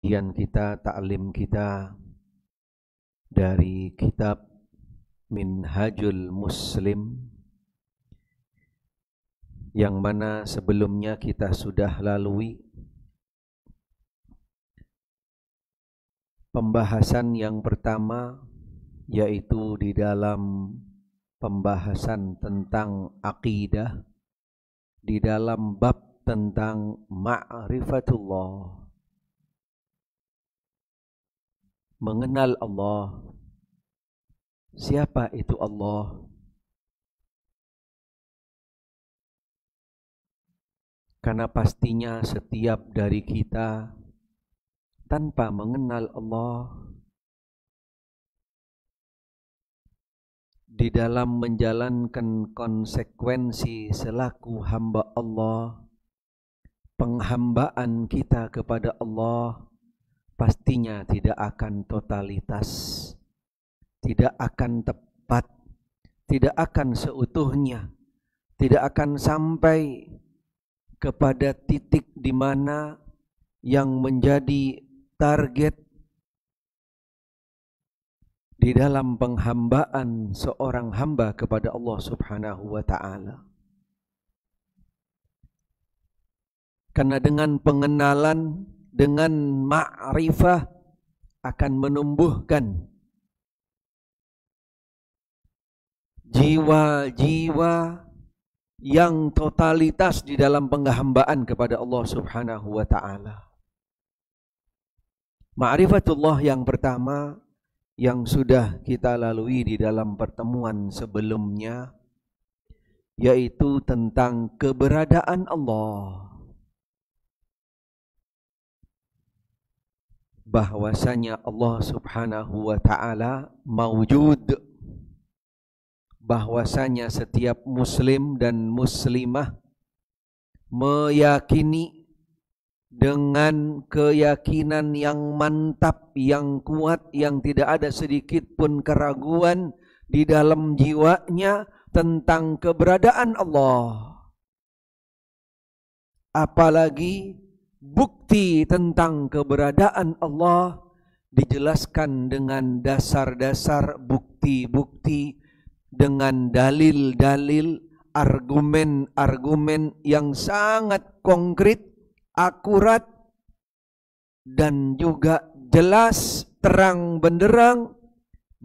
Kajian kita, ta'lim kita dari kitab Minhajul Muslim, yang mana sebelumnya kita sudah lalui pembahasan yang pertama, yaitu di dalam pembahasan tentang akidah, di dalam bab tentang ma'rifatullah, mengenal Allah. Siapa itu Allah? Karena pastinya setiap dari kita tanpa mengenal Allah, di dalam menjalankan konsekuensi selaku hamba Allah, penghambaan kita kepada Allah pastinya tidak akan totalitas, tidak akan tepat, tidak akan seutuhnya, tidak akan sampai kepada titik di mana yang menjadi target di dalam penghambaan seorang hamba kepada Allah Subhanahu wa ta'ala. Karena dengan pengenalan, dengan ma'rifah akan menumbuhkan jiwa-jiwa yang totalitas di dalam penghambaan kepada Allah Subhanahu wa ta'ala. Ma'rifatullah yang pertama yang sudah kita lalui di dalam pertemuan sebelumnya, yaitu tentang keberadaan Allah. Bahwasanya Allah Subhanahu wa ta'ala mawjud, bahwasanya setiap muslim dan muslimah meyakini dengan keyakinan yang mantap, yang kuat, yang tidak ada sedikit pun keraguan di dalam jiwanya tentang keberadaan Allah. Apalagi bukti tentang keberadaan Allah dijelaskan dengan dasar-dasar bukti-bukti, dengan dalil-dalil, argumen-argumen yang sangat konkret, akurat, dan juga jelas, terang benderang,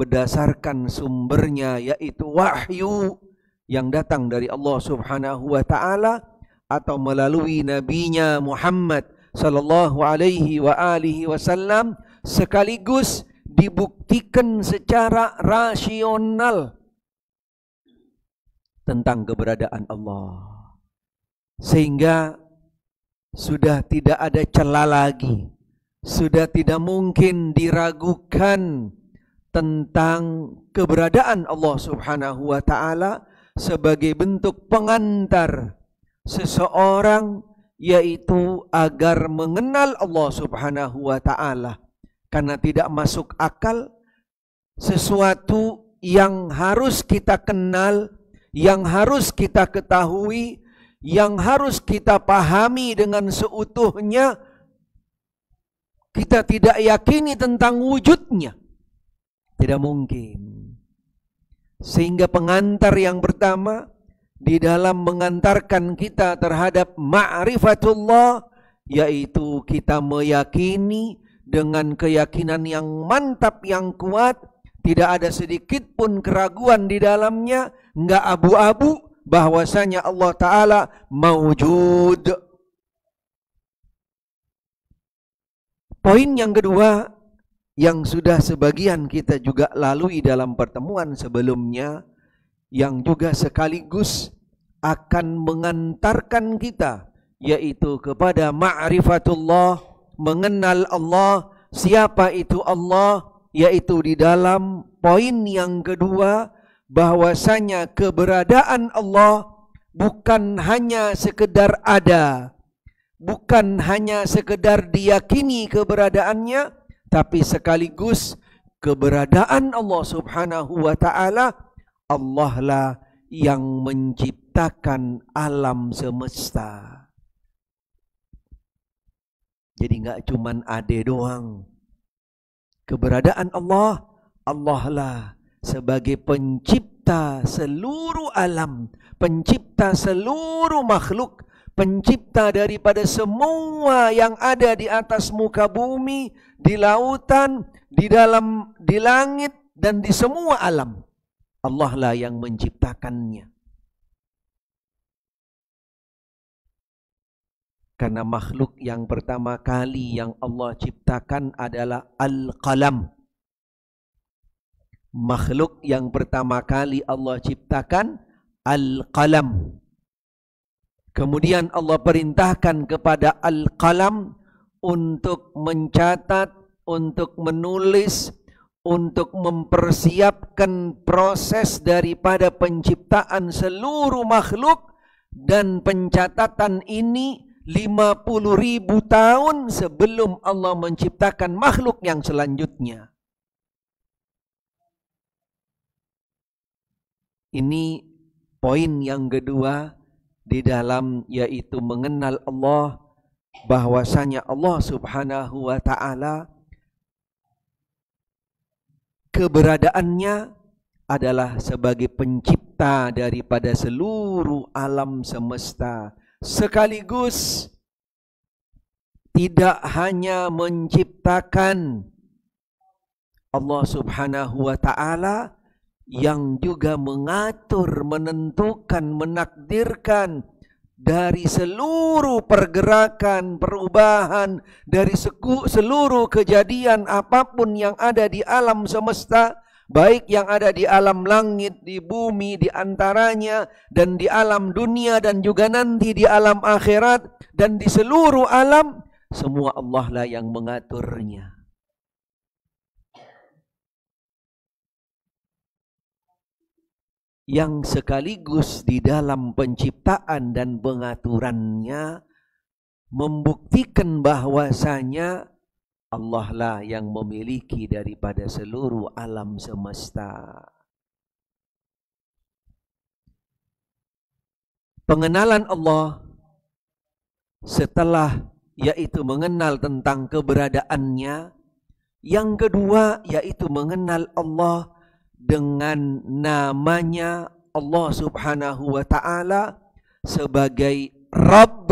berdasarkan sumbernya yaitu wahyu yang datang dari Allah Subhanahu wa ta'ala atau melalui nabinya Muhammad sallallahu alaihi wa alihi wasallam, sekaligus dibuktikan secara rasional tentang keberadaan Allah, sehingga sudah tidak ada celah lagi, sudah tidak mungkin diragukan tentang keberadaan Allah Subhanahu wa ta'ala sebagai bentuk pengantar seseorang, yaitu agar mengenal Allah Subhanahu wa ta'ala. Karena tidak masuk akal sesuatu yang harus kita kenal, yang harus kita ketahui, yang harus kita pahami dengan seutuhnya, kita tidak yakini tentang wujudnya. Tidak mungkin. Sehingga pengantar yang pertama di dalam mengantarkan kita terhadap ma'rifatullah, yaitu kita meyakini dengan keyakinan yang mantap, yang kuat, tidak ada sedikit pun keraguan di dalamnya, enggak abu-abu, bahwasanya Allah Ta'ala mawjud. Poin yang kedua yang sudah sebagian kita juga lalui dalam pertemuan sebelumnya, yang juga sekaligus akan mengantarkan kita, yaitu kepada ma'rifatullah, mengenal Allah. Siapa itu Allah? Yaitu di dalam poin yang kedua, bahwasanya keberadaan Allah bukan hanya sekedar ada, bukan hanya sekedar diyakini keberadaannya, tapi sekaligus keberadaan Allah Subhanahu wa ta'ala, Allah lah yang menciptakan alam semesta. Jadi nggak cuman ade doang. Keberadaan Allah, Allah lah sebagai pencipta seluruh alam, pencipta seluruh makhluk, pencipta daripada semua yang ada di atas muka bumi, di lautan, di langit, dan di semua alam. Allah lah yang menciptakannya. Karena makhluk yang pertama kali yang Allah ciptakan adalah Al-Qalam. Makhluk yang pertama kali Allah ciptakan Al-Qalam. Kemudian Allah perintahkan kepada Al-Qalam untuk mencatat, untuk menulis, untuk mempersiapkan proses daripada penciptaan seluruh makhluk, dan pencatatan ini 50.000 tahun sebelum Allah menciptakan makhluk yang selanjutnya. Ini poin yang kedua di dalam, yaitu mengenal Allah, bahwasanya Allah Subhanahu wa ta'ala keberadaannya adalah sebagai pencipta daripada seluruh alam semesta, sekaligus tidak hanya menciptakan Allah Subhanahu wa ta'ala, yang juga mengatur, menentukan, menakdirkan dari seluruh pergerakan, perubahan, dari seluruh kejadian apapun yang ada di alam semesta, baik yang ada di alam langit, di bumi, di antaranya, dan di alam dunia, dan juga nanti di alam akhirat, dan di seluruh alam, semua Allah lah yang mengaturnya. Yang sekaligus di dalam penciptaan dan pengaturannya membuktikan bahwasanya Allah lah yang memiliki daripada seluruh alam semesta. Pengenalan Allah setelah yaitu mengenal tentang keberadaannya, yang kedua yaitu mengenal Allah dengan namanya Allah Subhanahu wa ta'ala sebagai Rabb.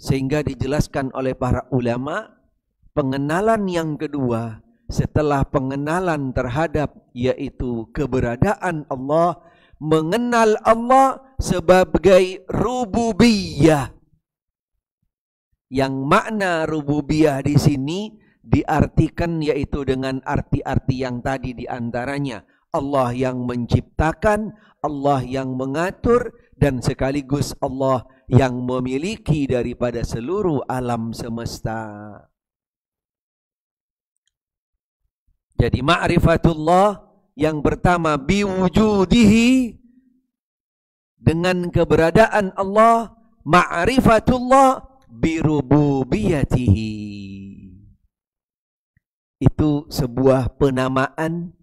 Sehingga dijelaskan oleh para ulama, pengenalan yang kedua setelah pengenalan terhadap yaitu keberadaan Allah, mengenal Allah sebagai rububiyah. Yang makna rububiyah di sini diartikan yaitu dengan arti-arti yang tadi diantaranya Allah yang menciptakan, Allah yang mengatur, dan sekaligus Allah yang memiliki daripada seluruh alam semesta. Jadi ma'rifatullah yang pertama biwujudihi, dengan keberadaan Allah, ma'rifatullah birububiyatihi. Itu sebuah penamaan,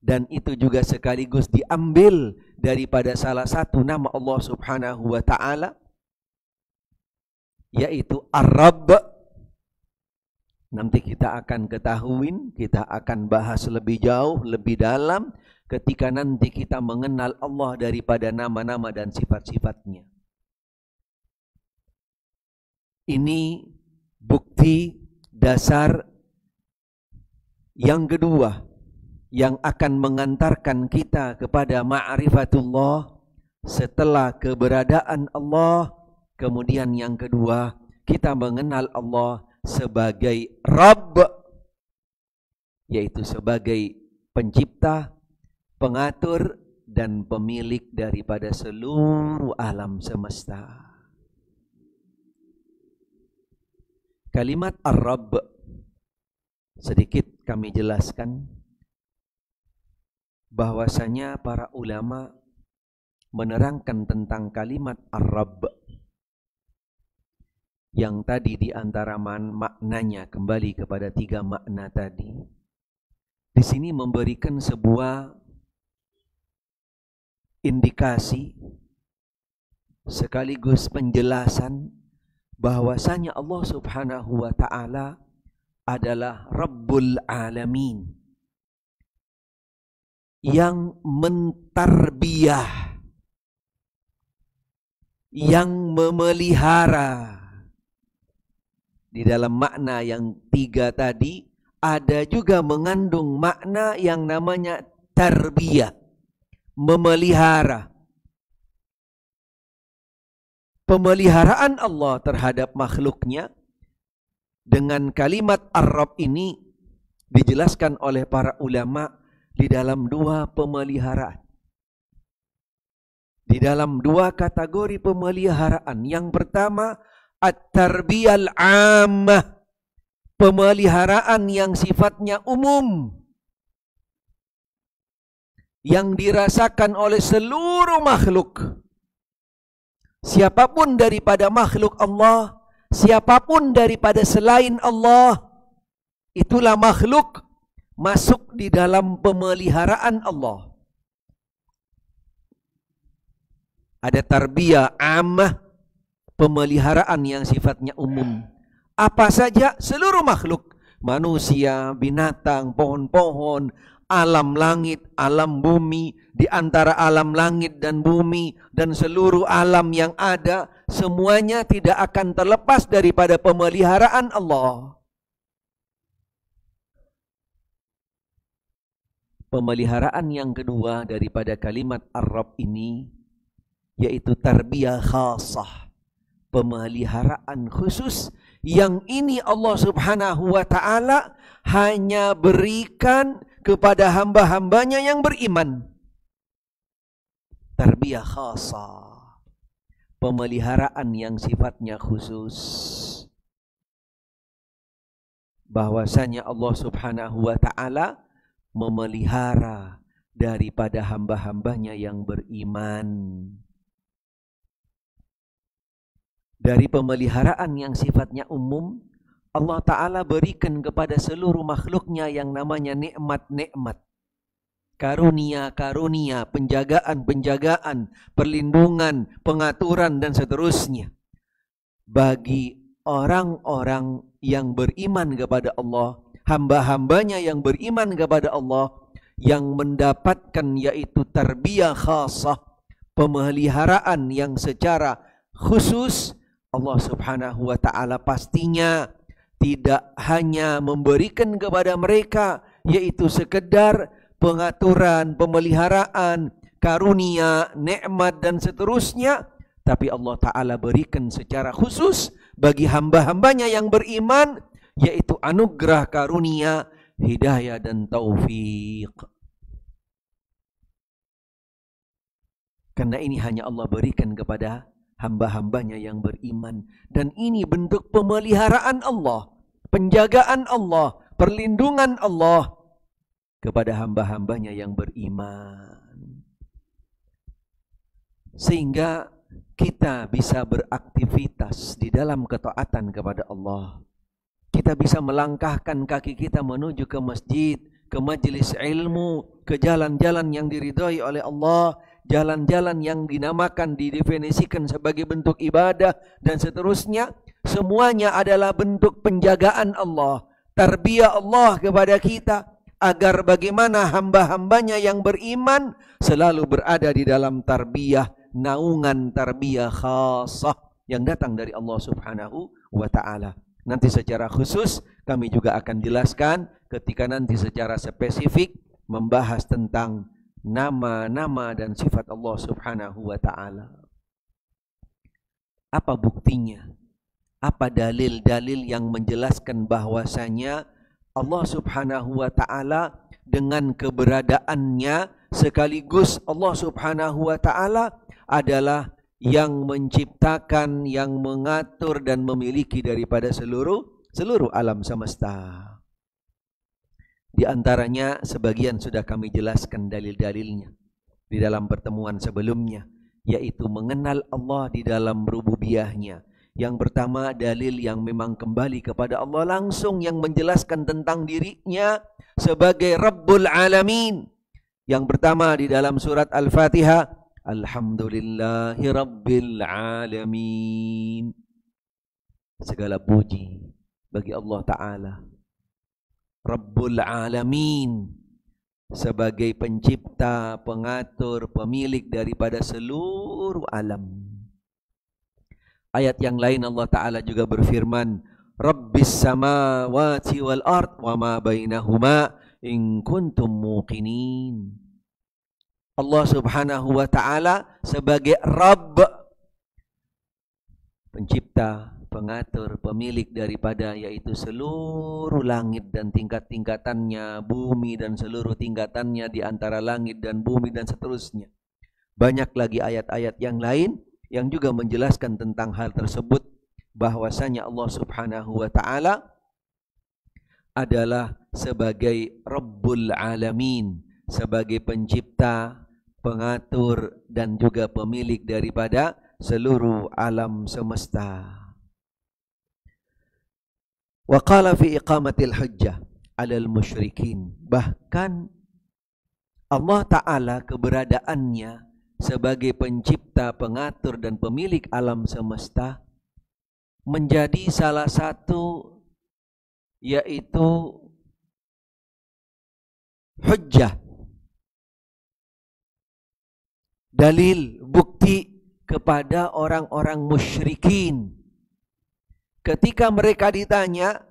dan itu juga sekaligus diambil daripada salah satu nama Allah Subhanahu wa ta'ala, yaitu Ar-Rabb. Nanti kita akan ketahuin, kita akan bahas lebih jauh, lebih dalam ketika nanti kita mengenal Allah daripada nama-nama dan sifat-sifatnya. Ini bukti dasar yang kedua yang akan mengantarkan kita kepada ma'rifatullah setelah keberadaan Allah. Kemudian yang kedua, kita mengenal Allah sebagai Rabb, yaitu sebagai pencipta, pengatur, dan pemilik daripada seluruh alam semesta. Kalimat Ar-Rabb sedikit kami jelaskan bahwasanya para ulama menerangkan tentang kalimat Ar-Rabb yang tadi di antara maknanya kembali kepada 3 makna tadi. Di sini memberikan sebuah indikasi sekaligus penjelasan bahwasanya Allah Subhanahu wa ta'ala adalah Rabbul Alamin, yang mentarbiyah, yang memelihara. Di dalam makna yang 3 tadi ada juga mengandung makna yang namanya tarbiyah, memelihara. Pemeliharaan Allah terhadap makhluknya dengan kalimat Ar-Rabb ini dijelaskan oleh para ulama di dalam 2 pemeliharaan. Di dalam 2 kategori pemeliharaan. Yang pertama, at-tarbiyal ammah, pemeliharaan yang sifatnya umum, yang dirasakan oleh seluruh makhluk. Siapapun daripada makhluk Allah, siapapun daripada selain Allah, itulah makhluk masuk di dalam pemeliharaan Allah. Ada tarbiyah ammah, pemeliharaan yang sifatnya umum. Apa saja? Seluruh makhluk. Manusia, binatang, pohon-pohon, alam langit, alam bumi, di antara alam langit dan bumi, dan seluruh alam yang ada, semuanya tidak akan terlepas daripada pemeliharaan Allah. Pemeliharaan yang kedua daripada kalimat Ar-Rabb ini, yaitu tarbiyah khasah, pemeliharaan khusus, yang ini Allah Subhanahu wa ta'ala hanya berikan kepada hamba-hambanya yang beriman. Tarbiyah khasah, pemeliharaan yang sifatnya khusus, bahwasanya Allah Subhanahu wa ta'ala memelihara daripada hamba-hambanya yang beriman. Dari pemeliharaan yang sifatnya umum, Allah Ta'ala berikan kepada seluruh makhluknya yang namanya nikmat-nikmat, karunia-karunia, penjagaan-penjagaan, perlindungan, pengaturan, dan seterusnya. Bagi orang-orang yang beriman kepada Allah, hamba-hambanya yang beriman kepada Allah, yang mendapatkan yaitu tarbiyah khasah, pemeliharaan yang secara khusus, Allah Subhanahu wa ta'ala pastinya tidak hanya memberikan kepada mereka yaitu sekedar pengaturan, pemeliharaan, karunia, nikmat, dan seterusnya, tapi Allah Ta'ala berikan secara khusus bagi hamba-hambanya yang beriman, yaitu anugerah, karunia, hidayah, dan taufik. Karena ini hanya Allah berikan kepada hamba-hambanya yang beriman. Dan ini bentuk pemeliharaan Allah, penjagaan Allah, perlindungan Allah kepada hamba-hambanya yang beriman. Sehingga kita bisa beraktivitas di dalam ketaatan kepada Allah. Kita bisa melangkahkan kaki kita menuju ke masjid, ke majelis ilmu, ke jalan-jalan yang diridhai oleh Allah, jalan-jalan yang dinamakan, didefinisikan sebagai bentuk ibadah, dan seterusnya. Semuanya adalah bentuk penjagaan Allah, tarbiyah Allah kepada kita, agar bagaimana hamba-hambanya yang beriman selalu berada di dalam tarbiyah, naungan tarbiyah khasah yang datang dari Allah Subhanahu wa ta'ala. Nanti secara khusus kami juga akan jelaskan ketika nanti secara spesifik membahas tentang nama-nama dan sifat Allah Subhanahu wa ta'ala. Apa buktinya? Apa dalil-dalil yang menjelaskan bahwasanya Allah Subhanahu wa ta'ala dengan keberadaannya sekaligus Allah Subhanahu wa ta'ala adalah yang menciptakan, yang mengatur dan memiliki daripada seluruh alam semesta. Di antaranya sebagian sudah kami jelaskan dalil-dalilnya di dalam pertemuan sebelumnya, yaitu mengenal Allah di dalam rububiyahnya. Yang pertama, dalil yang memang kembali kepada Allah langsung, yang menjelaskan tentang dirinya sebagai Rabbul Alamin. Yang pertama di dalam surat Al-Fatihah, Alhamdulillahi Rabbil Alamin. Segala puji bagi Allah Ta'ala, Rabbul Alamin, sebagai pencipta, pengatur, pemilik daripada seluruh alam. Ayat yang lain Allah Ta'ala juga berfirman, Rabbis samawati wal ard wa ma bainahuma in kuntum muqinin. Allah Subhanahu wa Ta'ala sebagai Rabb, pencipta, pengatur, pemilik daripada yaitu seluruh langit dan tingkat-tingkatannya, bumi dan seluruh tingkatannya di antara langit dan bumi dan seterusnya. Banyak lagi ayat-ayat yang lain yang juga menjelaskan tentang hal tersebut, bahwasanya Allah Subhanahu wa Ta'ala adalah sebagai Rabbul Alamin, sebagai pencipta, pengatur dan juga pemilik daripada seluruh alam semesta. Wa qala fi iqamatil hujjah 'alal musyrikin. Bahkan Allah Ta'ala keberadaannya sebagai pencipta, pengatur dan pemilik alam semesta menjadi salah satu yaitu hujjah, dalil, bukti kepada orang-orang musyrikin. Ketika mereka ditanya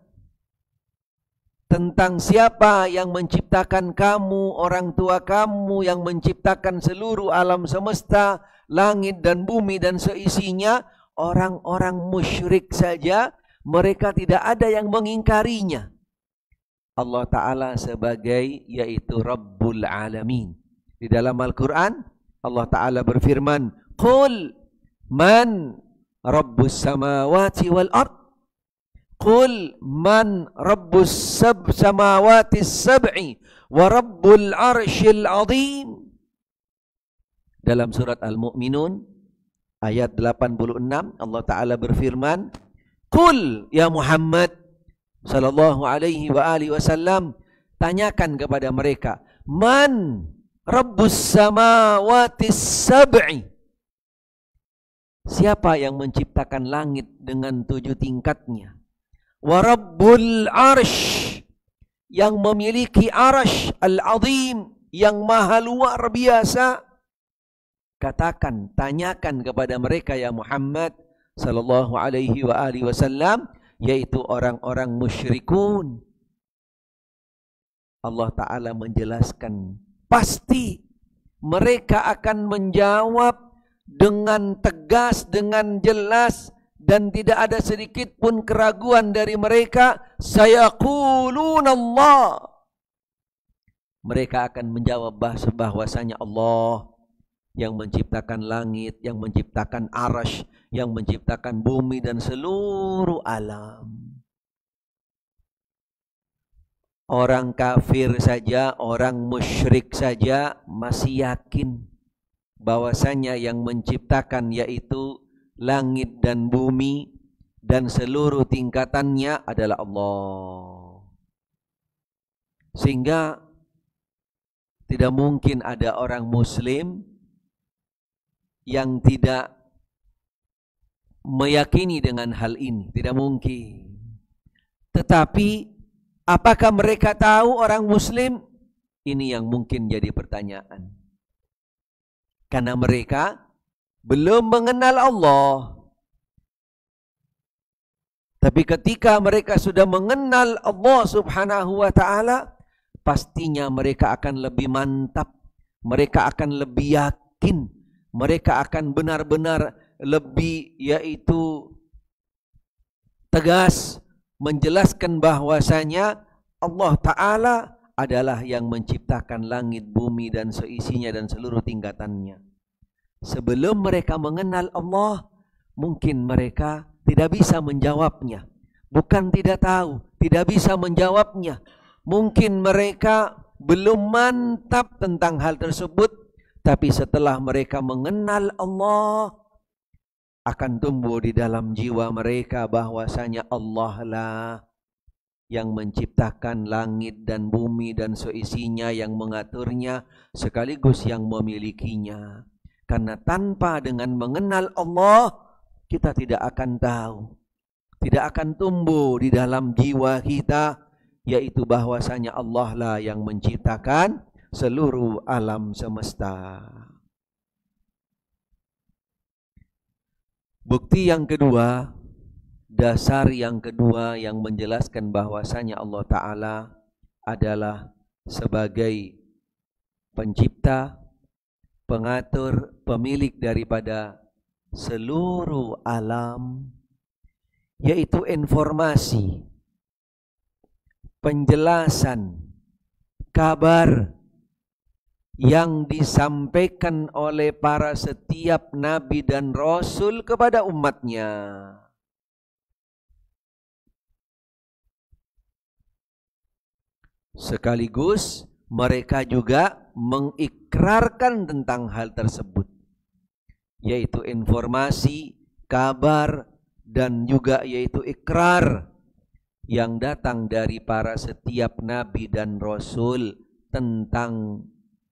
tentang siapa yang menciptakan kamu, orang tua kamu yang menciptakan seluruh alam semesta, langit dan bumi dan seisinya, orang-orang musyrik saja mereka tidak ada yang mengingkarinya. Allah Ta'ala sebagai yaitu Rabbul Alamin. Di dalam Al-Quran Allah Ta'ala berfirman, Qul man Rabbus samawati wal ard. Qul man Rabbus samawati sab'i wa Rabbul arshil azim. Dalam surat Al-Mu'minun ayat 86 Allah Ta'ala berfirman, Qul ya Muhammad sallallahu alaihi wa alihi wasallam, tanyakan kepada mereka, man Rabbus samawati sab'i, siapa yang menciptakan langit dengan 7 tingkatnya, wa Rabbul arsh, yang memiliki arsh al-azim, yang maha luar biasa. Katakan, tanyakan kepada mereka ya Muhammad sallallahu alaihi wa alihi wasallam, yaitu orang-orang musyrikun. Allah Ta'ala menjelaskan, pasti mereka akan menjawab dengan tegas, dengan jelas, dan tidak ada sedikit pun keraguan dari mereka. Sayaqulun Allah, mereka akan menjawab bahwasanya Allah yang menciptakan langit, yang menciptakan arasy, yang menciptakan bumi dan seluruh alam. Orang kafir saja, orang musyrik saja masih yakin bahwasanya yang menciptakan yaitu langit dan bumi dan seluruh tingkatannya adalah Allah. Sehingga tidak mungkin ada orang muslim yang tidak meyakini dengan hal ini, tidak mungkin. Tetapi apakah mereka tahu orang muslim? Ini yang mungkin jadi pertanyaan. Karena mereka belum mengenal Allah. Tapi ketika mereka sudah mengenal Allah Subhanahu wa Ta'ala, pastinya mereka akan lebih mantap, mereka akan lebih yakin, mereka akan benar-benar lebih yaitu tegas menjelaskan bahwasanya Allah Ta'ala adalah yang menciptakan langit, bumi dan seisinya dan seluruh tingkatannya. Sebelum mereka mengenal Allah, mungkin mereka tidak bisa menjawabnya. Bukan tidak tahu, tidak bisa menjawabnya. Mungkin mereka belum mantap tentang hal tersebut. Tapi setelah mereka mengenal Allah, akan tumbuh di dalam jiwa mereka bahwasanya Allah lah yang menciptakan langit dan bumi dan seisinya, yang mengaturnya sekaligus yang memilikinya. Karena tanpa dengan mengenal Allah, kita tidak akan tahu, tidak akan tumbuh di dalam jiwa kita, yaitu bahwasanya Allah lah yang menciptakan seluruh alam semesta. Bukti yang kedua, dasar yang kedua yang menjelaskan bahwasanya Allah Ta'ala adalah sebagai pencipta, pengatur, pemilik daripada seluruh alam, yaitu informasi, penjelasan, kabar yang disampaikan oleh para setiap nabi dan rasul kepada umatnya. Sekaligus mereka juga mengikrarkan tentang hal tersebut, yaitu informasi, kabar, dan juga yaitu ikrar yang datang dari para setiap nabi dan rasul tentang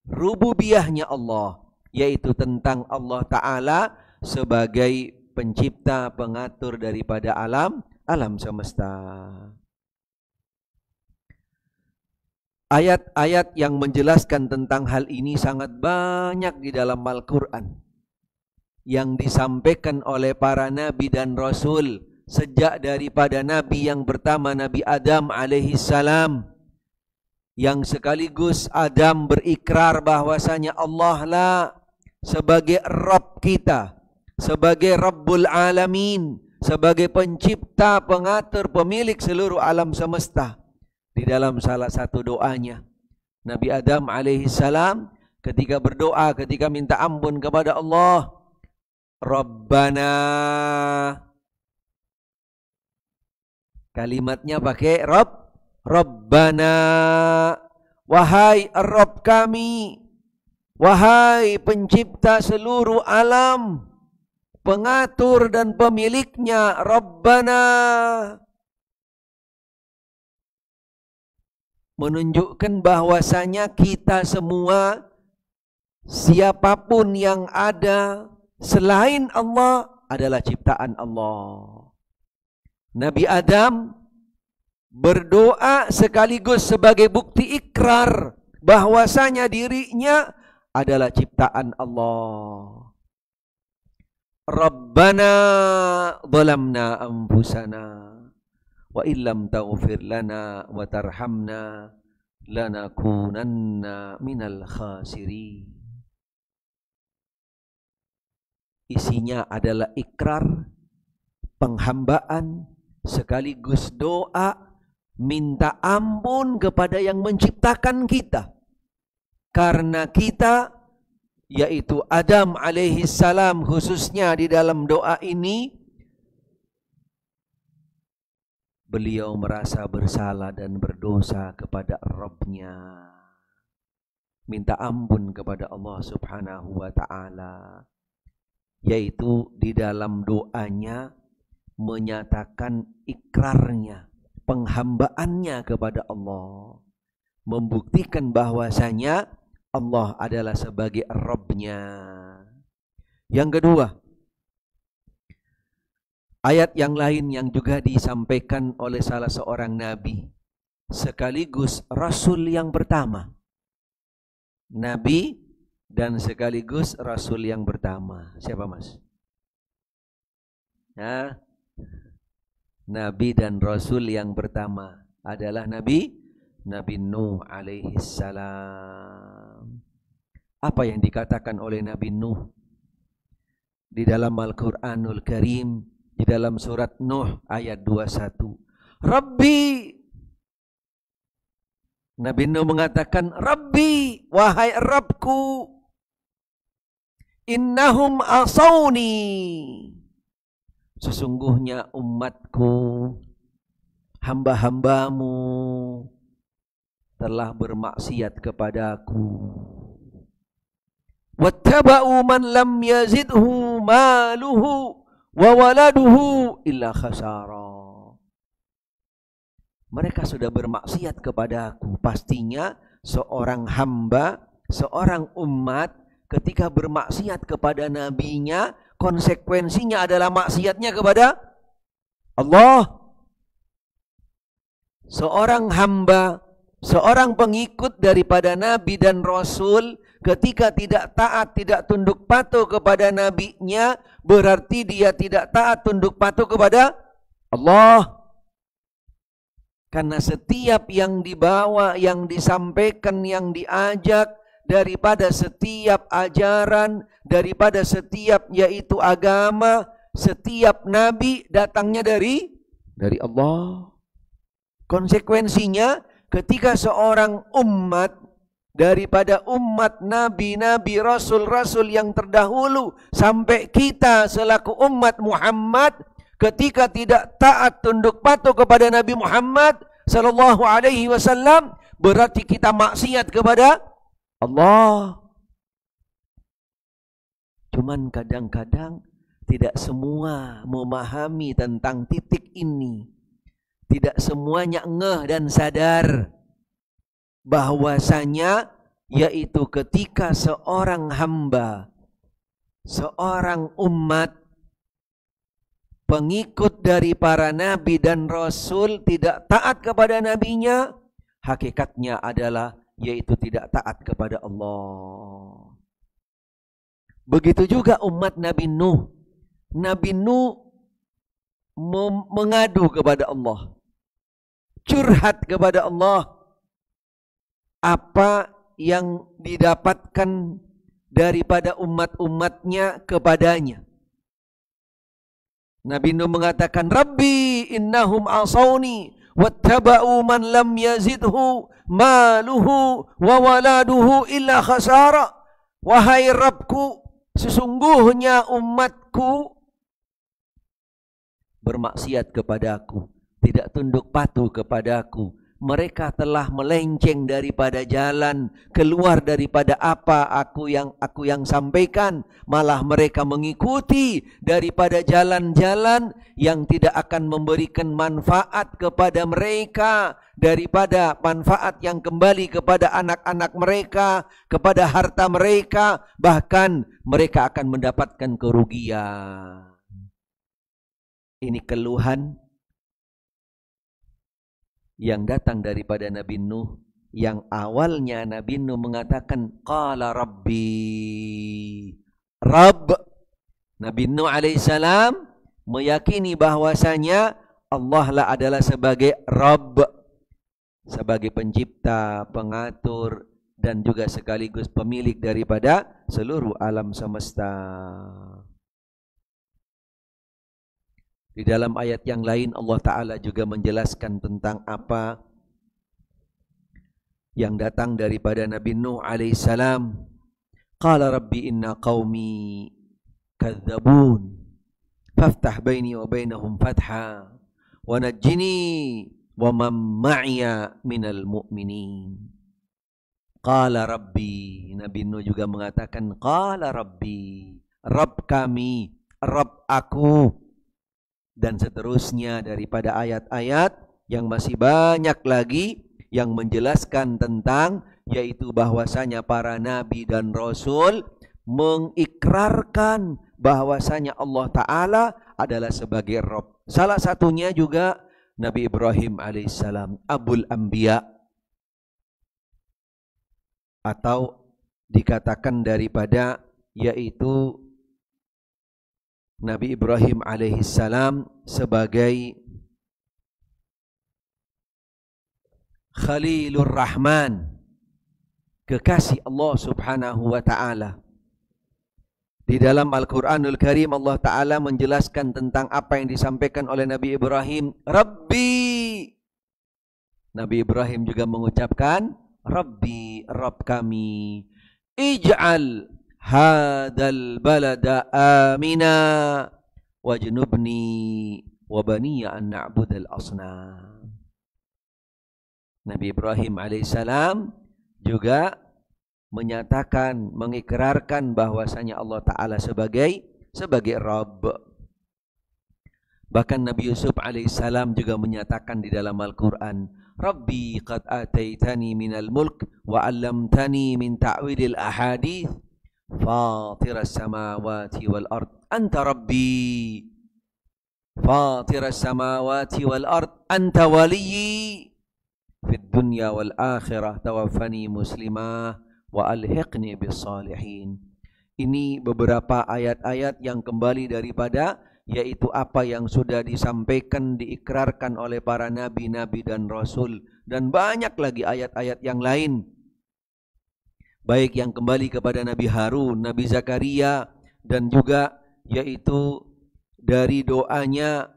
rububiyahnya Allah, yaitu tentang Allah Ta'ala sebagai pencipta, pengatur daripada alam semesta. Ayat-ayat yang menjelaskan tentang hal ini sangat banyak di dalam Al-Quran, yang disampaikan oleh para nabi dan rasul sejak daripada nabi yang pertama, Nabi Adam alaihissalam, yang sekaligus Adam berikrar bahwasanya Allah lah sebagai Rabb kita, sebagai Rabbul Alamin, sebagai pencipta, pengatur, pemilik seluruh alam semesta. Di dalam salah satu doanya, Nabi Adam alaihissalam ketika berdoa, ketika minta ampun kepada Allah, Rabbana, kalimatnya pakai Rabbana, wahai Rabb kami, wahai pencipta seluruh alam, pengatur dan pemiliknya, Rabbana. Menunjukkan bahwasanya kita semua, siapapun yang ada selain Allah adalah ciptaan Allah. Nabi Adam berdoa sekaligus sebagai bukti ikrar bahwasanya dirinya adalah ciptaan Allah. Rabbana zalamna anfusana wa illam taghfir lana wa tarhamna lanakunanna minal khasirin. Isinya adalah ikrar, penghambaan, sekaligus doa, minta ampun kepada yang menciptakan kita. Karena kita, yaitu Adam alaihissalam khususnya di dalam doa ini, beliau merasa bersalah dan berdosa kepada Rabb-Nya. Minta ampun kepada Allah subhanahu wa ta'ala, yaitu di dalam doanya menyatakan ikrarnya, penghambaannya kepada Allah, membuktikan bahwasanya Allah adalah sebagai Rabb-Nya. Yang kedua, ayat yang lain yang juga disampaikan oleh salah seorang nabi sekaligus rasul yang pertama, nabi dan sekaligus rasul yang pertama. Siapa mas? Nah, nabi dan rasul yang pertama adalah Nabi Nuh alaihissalam. Apa yang dikatakan oleh Nabi Nuh di dalam Al-Quranul Karim, di dalam surat Nuh ayat 21? Rabbi, Nabi Nuh mengatakan, Rabbi, wahai Rabbku, innahum asawni, sesungguhnya umatku, hamba-hambamu telah bermaksiat kepadaku. Wattaba'u man lam yazidhu maluhu wa waladuhu illa khasara. Mereka sudah bermaksiat kepadaku. Pastinya seorang hamba, seorang umat ketika bermaksiat kepada nabinya, konsekuensinya adalah maksiatnya kepada Allah. Seorang hamba, seorang pengikut daripada nabi dan rasul, ketika tidak taat, tidak tunduk patuh kepada nabinya, berarti dia tidak taat, tunduk patuh kepada Allah. Karena setiap yang dibawa, yang disampaikan, yang diajak, daripada setiap ajaran, daripada setiap yaitu agama, setiap nabi datangnya dari Allah. Konsekuensinya ketika seorang umat daripada umat nabi-nabi, rasul-rasul yang terdahulu sampai kita selaku umat Muhammad, ketika tidak taat tunduk patuh kepada Nabi Muhammad sallallahu alaihi wasallam, berarti kita maksiat kepada Allah. Cuman kadang-kadang tidak semua memahami tentang titik ini. Tidak semuanya ngeh dan sadar bahwasanya yaitu ketika seorang hamba, seorang umat, pengikut dari para nabi dan rasul tidak taat kepada nabinya, hakikatnya adalah yaitu tidak taat kepada Allah. Begitu juga umat Nabi Nuh. Nabi Nuh mengadu kepada Allah, curhat kepada Allah apa yang didapatkan daripada umat-umatnya kepadanya. Nabi Nuh mengatakan, Rabbi innahum asawni wattaba'u man lam yazidhu maluhu wa waladuhu illa khasara. Wahai Rabbku, sesungguhnya umatku bermaksiat kepadaku, tidak tunduk patuh kepadaku. Mereka telah melenceng daripada jalan, keluar daripada apa aku yang sampaikan, malah mereka mengikuti daripada jalan-jalan yang tidak akan memberikan manfaat kepada mereka, daripada manfaat yang kembali kepada anak-anak mereka, kepada harta mereka, bahkan mereka akan mendapatkan kerugian. Ini keluhan yang datang daripada Nabi Nuh, yang awalnya Nabi Nuh mengatakan qala rabbi, Rabb. Nabi Nuh alaihissalam meyakini bahwasanya Allah lah adalah sebagai Rabb, sebagai pencipta, pengatur, dan juga sekaligus pemilik daripada seluruh alam semesta. Di dalam ayat yang lain Allah Ta'ala juga menjelaskan tentang apa yang datang daripada Nabi Nuh alaihissalam. Qala rabbi inna qaumi kadzabun faftah baini wa bainahum fatha wa najjini wa man ma'iya minal mu'minin. Qala rabbi, Nabi Nuh juga mengatakan qala rabbi, Rabb kami, Rabb aku, dan seterusnya daripada ayat-ayat yang masih banyak lagi yang menjelaskan tentang yaitu bahwasanya para nabi dan rasul mengikrarkan bahwasanya Allah Ta'ala adalah sebagai Rabb. Salah satunya juga Nabi Ibrahim alaihissalam, Abul Anbiya, atau dikatakan daripada yaitu Nabi Ibrahim alaihissalam sebagai Khalilur Rahman, kekasih Allah subhanahu wa ta'ala. Di dalam Al-Quranul Karim Allah Ta'ala menjelaskan tentang apa yang disampaikan oleh Nabi Ibrahim, Rabbi. Nabi Ibrahim juga mengucapkan Rabbi, Rabb kami, ij'al hadal balada amina wajnubni wa baniya an na'budal asnam. Nabi Ibrahim alaihissalam juga menyatakan, mengikrarkan bahwasanya Allah Ta'ala sebagai Rabb. Bahkan Nabi Yusuf alaihissalam juga menyatakan di dalam Al-Quran, Rabbi qad ataitani minal mulk wa 'allamtani min ta'wilil ahadith Fatiras samawati wal ard anta rabbi. Fatiras samawati wal ard anta waliyyi fid dunya wal akhirah tawaffani muslimah wa alhiqni bis salihin. Ini beberapa ayat-ayat yang kembali daripada yaitu apa yang sudah disampaikan, diikrarkan oleh para nabi-nabi dan rasul, dan banyak lagi ayat-ayat yang lain. Baik yang kembali kepada Nabi Harun, Nabi Zakaria, dan juga yaitu dari doanya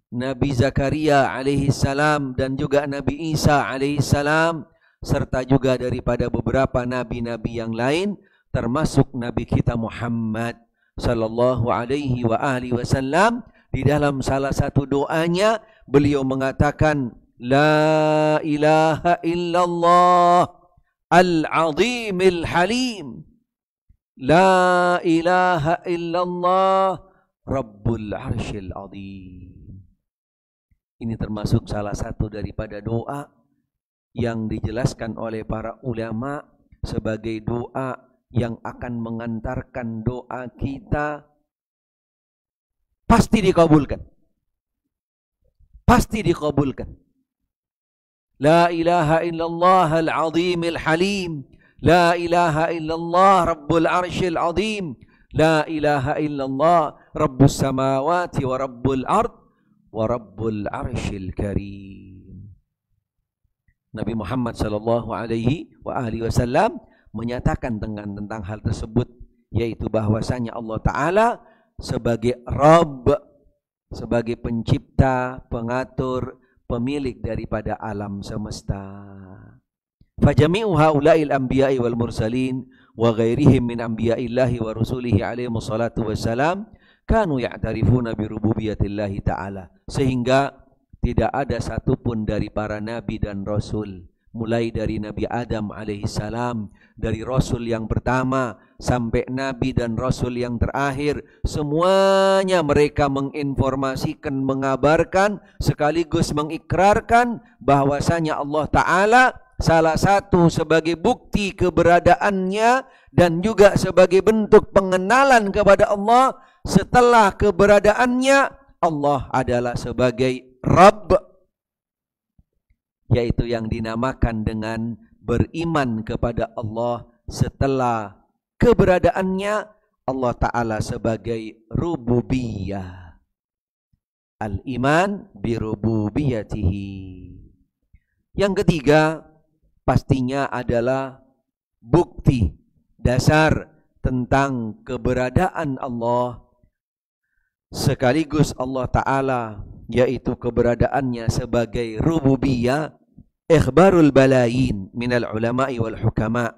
Nabi Zakaria alaihi salam dan juga Nabi Isa alaihi salam, serta juga daripada beberapa nabi-nabi yang lain, termasuk Nabi kita Muhammad sallallahu alaihi wa alihi wasallam. Di dalam salah satu doanya beliau mengatakan, la ilaha illallah al-azimil halim, la ilaha illallah rabbul arsyil azim. Ini termasuk salah satu daripada doa yang dijelaskan oleh para ulama sebagai doa yang akan mengantarkan doa kita pasti dikabulkan. Pasti dikabulkan. La ilaha illallah al-azimil halim, la ilaha illallah rabbul arsyil azim, la ilaha illallah rabbus samawati wa rabbul ard wa rabbul arsyil karim. Nabi Muhammad sallallahu alaihi wa alihi wasallam menyatakan tentang hal tersebut, yaitu bahwasanya Allah Ta'ala sebagai Rabb, sebagai pencipta, pengatur, pemilik daripada alam semesta. Fajami'u haula'il anbiya'i wal mursalin wa ghairihim min anbiya'illahi wa rusulihi alaihi wassalatu wassalam kanu ya'tarifuna bi rububiyatillahi ta'ala. Sehingga tidak ada satupun dari para nabi dan rasul, mulai dari Nabi Adam alaihissalam, dari Rasul yang pertama sampai Nabi dan Rasul yang terakhir, semuanya mereka menginformasikan, mengabarkan, sekaligus mengikrarkan bahwasanya Allah Ta'ala salah satu sebagai bukti keberadaannya dan juga sebagai bentuk pengenalan kepada Allah setelah keberadaannya, Allah adalah sebagai Rabb, yaitu yang dinamakan dengan beriman kepada Allah setelah keberadaannya Allah Ta'ala sebagai rububiyah. Al-iman birububiyatihi. Yang ketiga pastinya adalah bukti dasar tentang keberadaan Allah, sekaligus Allah Ta'ala yaitu keberadaannya sebagai rububiyah. Ikhbarul balayin minal ulama'i wal hukama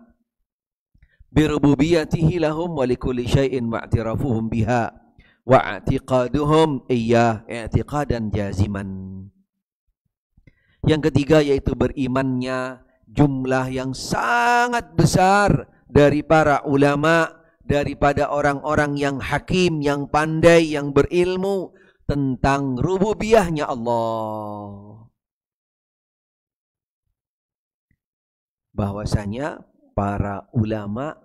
birububiyatihi lahum wa likulli syai'in ma'tirafuhum biha wa i'tiqaduhum iyyah i'tiqadan jaziman. Yang ketiga yaitu berimannya jumlah yang sangat besar dari para ulama, daripada orang-orang yang hakim, yang pandai, yang berilmu tentang rububiyahnya Allah. Bahwasanya para ulama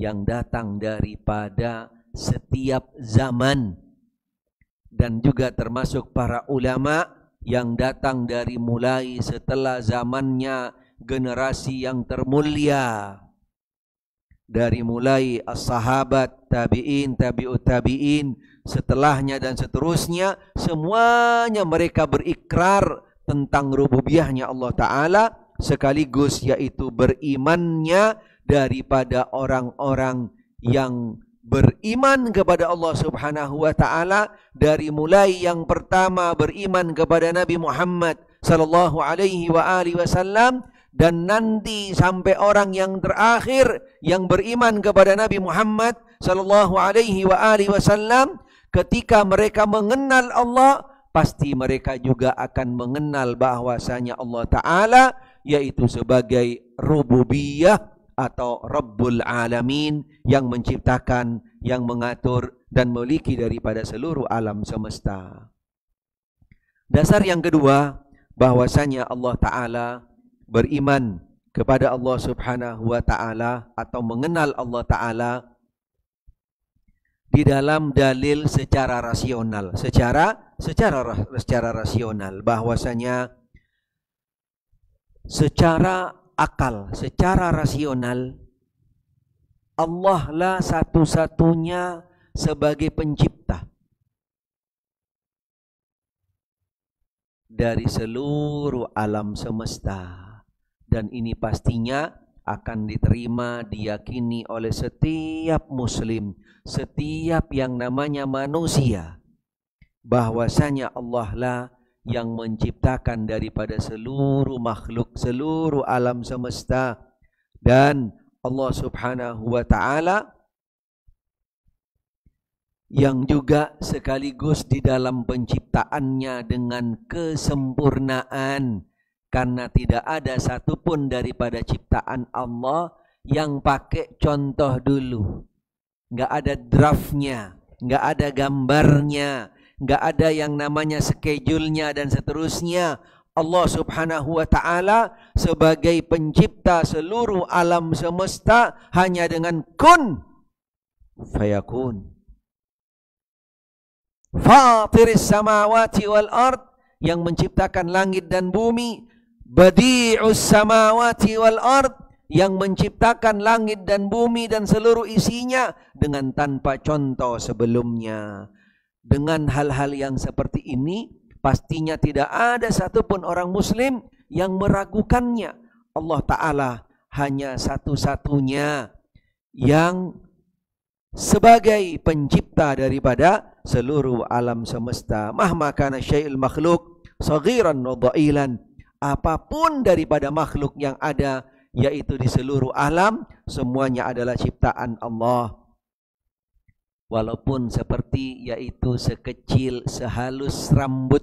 yang datang daripada setiap zaman, dan juga termasuk para ulama yang datang dari mulai setelah zamannya generasi yang termulia, dari mulai as-sahabat, tabi'in, tabi'ut tabi'in, setelahnya dan seterusnya, semuanya mereka berikrar tentang rububiyahnya Allah Ta'ala, sekaligus yaitu berimannya daripada orang-orang yang beriman kepada Allah Subhanahu wa Ta'ala, dari mulai yang pertama beriman kepada Nabi Muhammad sallallahu alaihi wa alihi wasallam, dan nanti sampai orang yang terakhir yang beriman kepada Nabi Muhammad sallallahu alaihi wa alihi wasallam. Ketika mereka mengenal Allah, pasti mereka juga akan mengenal bahwasanya Allah Ta'ala yaitu sebagai rububiyah atau Rabbul Alamin, yang menciptakan, yang mengatur dan memiliki daripada seluruh alam semesta. Dasar yang kedua, bahwasanya Allah Ta'ala, beriman kepada Allah Subhanahu wa Ta'ala atau mengenal Allah Ta'ala di dalam dalil secara rasional, secara rasional, bahwasanya secara akal, secara rasional Allah lah satu-satunya sebagai pencipta dari seluruh alam semesta, dan ini pastinya akan diterima, diyakini oleh setiap muslim, setiap yang namanya manusia, bahwasanya Allah lah yang menciptakan daripada seluruh makhluk, seluruh alam semesta. Dan Allah subhanahu wa ta'ala yang juga sekaligus di dalam penciptaannya dengan kesempurnaan, karena tidak ada satupun daripada ciptaan Allah yang pakai contoh dulu. Nggak ada draftnya, nggak ada gambarnya, nggak ada yang namanya schedule-nya dan seterusnya. Allah subhanahu wa ta'ala sebagai pencipta seluruh alam semesta hanya dengan kun fayakun. Fatiris samawati wal ard, yang menciptakan langit dan bumi. Badi'us samawati wal ard, yang menciptakan langit dan bumi dan seluruh isinya dengan tanpa contoh sebelumnya. Dengan hal-hal yang seperti ini, pastinya tidak ada satupun orang muslim yang meragukannya. Allah Ta'ala hanya satu-satunya yang sebagai pencipta daripada seluruh alam semesta. Mahma kana syai'ul makhluk saghiran wa dha'ilan, apapun daripada makhluk yang ada, yaitu di seluruh alam, semuanya adalah ciptaan Allah. Walaupun seperti, yaitu sekecil, sehalus rambut,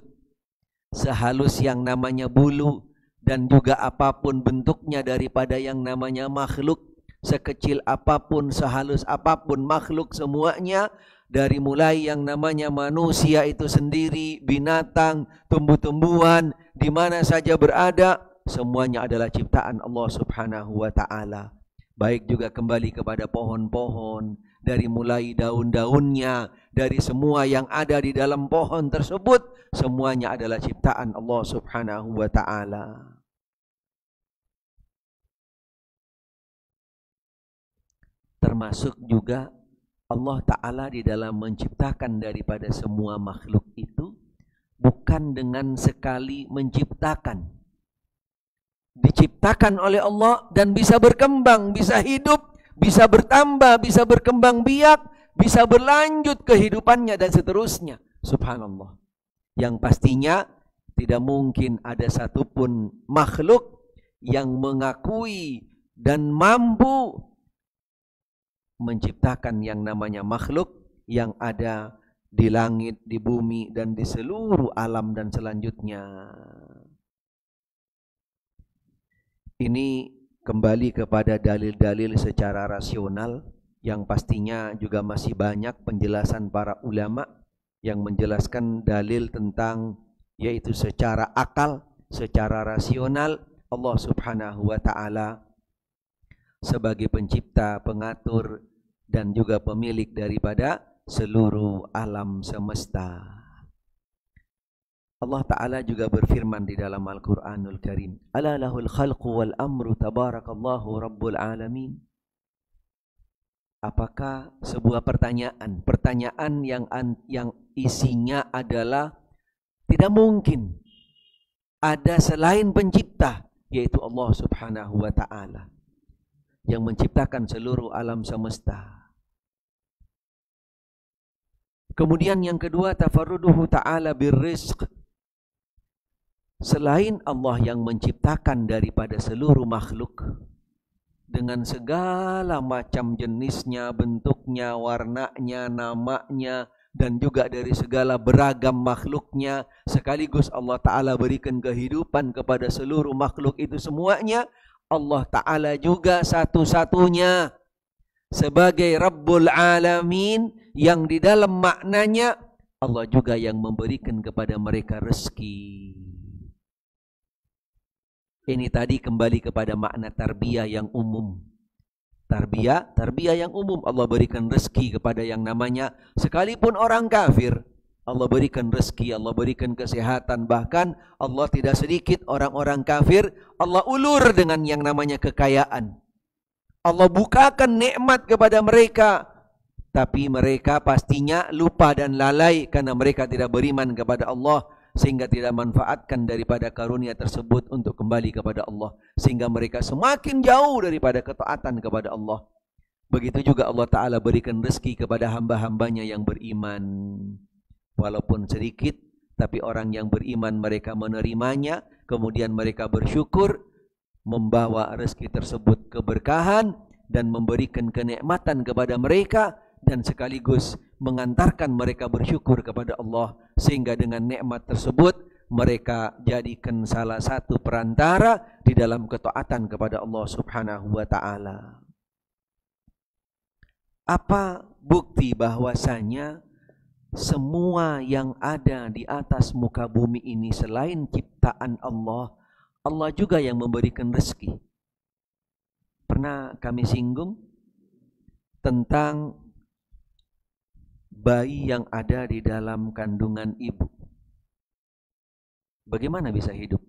sehalus yang namanya bulu, dan juga apapun bentuknya daripada yang namanya makhluk, sekecil apapun, sehalus apapun makhluk semuanya, dari mulai yang namanya manusia itu sendiri, binatang, tumbuh-tumbuhan, di mana saja berada, semuanya adalah ciptaan Allah subhanahu wa ta'ala. Baik juga kembali kepada pohon-pohon, dari mulai daun-daunnya, dari semua yang ada di dalam pohon tersebut, semuanya adalah ciptaan Allah subhanahu wa ta'ala. Termasuk juga Allah Ta'ala di dalam menciptakan daripada semua makhluk itu, bukan dengan sekali menciptakan. Diciptakan oleh Allah dan bisa berkembang, bisa hidup, bisa bertambah, bisa berkembang biak, bisa berlanjut kehidupannya dan seterusnya. Subhanallah. Yang pastinya tidak mungkin ada satupun makhluk yang mengakui dan mampu menciptakan yang namanya makhluk yang ada di langit, di bumi, dan di seluruh alam dan selanjutnya. Ini kembali kepada dalil-dalil secara rasional, yang pastinya juga masih banyak penjelasan para ulama yang menjelaskan dalil tentang, yaitu secara akal, secara rasional, Allah subhanahu wa ta'ala sebagai pencipta, pengatur, dan juga pemilik daripada seluruh alam semesta. Allah Ta'ala juga berfirman di dalam Al-Quranul Karim, Ala lahul khalqu wal amru tabarakallahu rabbul alamin. Apakah sebuah pertanyaan yang isinya adalah tidak mungkin ada selain pencipta, yaitu Allah subhanahu wa ta'ala yang menciptakan seluruh alam semesta. Kemudian yang kedua, tafarruduhu ta'ala birrizq. Selain Allah yang menciptakan daripada seluruh makhluk dengan segala macam jenisnya, bentuknya, warnanya, namanya, dan juga dari segala beragam makhluknya, sekaligus Allah Ta'ala berikan kehidupan kepada seluruh makhluk itu semuanya. Allah Ta'ala juga satu-satunya sebagai Rabbul Alamin, yang di dalam maknanya Allah juga yang memberikan kepada mereka rezeki. Ini tadi kembali kepada makna tarbiyah yang umum. Tarbiyah yang umum. Allah berikan rezeki kepada yang namanya, sekalipun orang kafir, Allah berikan rezeki, Allah berikan kesehatan. Bahkan Allah tidak sedikit orang-orang kafir, Allah ulur dengan yang namanya kekayaan. Allah bukakan nikmat kepada mereka, tapi mereka pastinya lupa dan lalai karena mereka tidak beriman kepada Allah, sehingga tidak manfaatkan daripada karunia tersebut untuk kembali kepada Allah, sehingga mereka semakin jauh daripada ketaatan kepada Allah. Begitu juga Allah Ta'ala berikan rezeki kepada hamba-hambanya yang beriman. Walaupun sedikit, tapi orang yang beriman mereka menerimanya, kemudian mereka bersyukur, membawa rezeki tersebut keberkahan dan memberikan kenikmatan kepada mereka, dan sekaligus mengantarkan mereka bersyukur kepada Allah, sehingga dengan nikmat tersebut mereka jadikan salah satu perantara di dalam ketaatan kepada Allah Subhanahu wa Ta'ala. Apa bukti bahwasanya semua yang ada di atas muka bumi ini selain ciptaan Allah, Allah juga yang memberikan rezeki? Pernah kami singgung tentang bayi yang ada di dalam kandungan ibu. Bagaimana bisa hidup?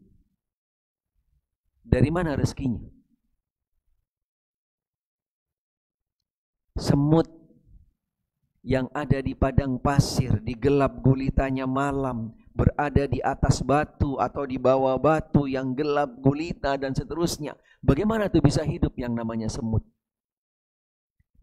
Dari mana rezekinya? Semut yang ada di padang pasir, di gelap gulitanya malam, berada di atas batu atau di bawah batu yang gelap gulita dan seterusnya. Bagaimana itu bisa hidup yang namanya semut?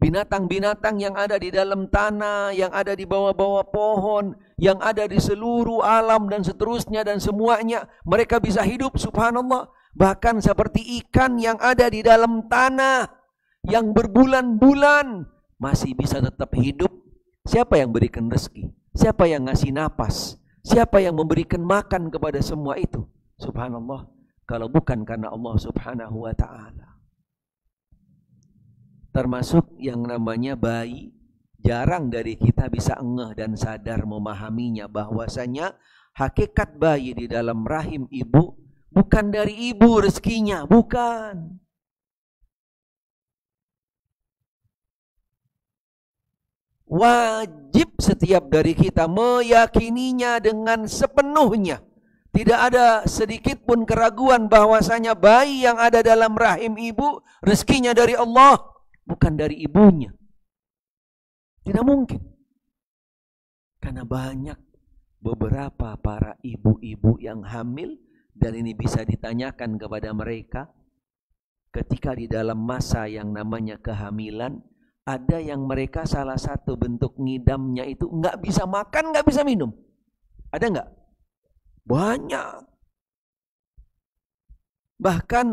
Binatang-binatang yang ada di dalam tanah, yang ada di bawah-bawah pohon, yang ada di seluruh alam dan seterusnya dan semuanya, mereka bisa hidup, subhanallah. Bahkan seperti ikan yang ada di dalam tanah, yang berbulan-bulan masih bisa tetap hidup. Siapa yang berikan rezeki? Siapa yang ngasih napas? Siapa yang memberikan makan kepada semua itu? Subhanallah, kalau bukan karena Allah Subhanahu wa Ta'ala. Termasuk yang namanya bayi, jarang dari kita bisa ngeh dan sadar memahaminya, bahwasanya hakikat bayi di dalam rahim ibu bukan dari ibu rezekinya, bukan. Wajib setiap dari kita meyakininya dengan sepenuhnya. Tidak ada sedikit pun keraguan bahwasanya bayi yang ada dalam rahim ibu rezekinya dari Allah, bukan dari ibunya. Tidak mungkin. Karena banyak beberapa para ibu-ibu yang hamil, dan ini bisa ditanyakan kepada mereka, ketika di dalam masa yang namanya kehamilan, ada yang mereka salah satu bentuk ngidamnya itu nggak bisa makan, nggak bisa minum. Ada nggak? Banyak. Bahkan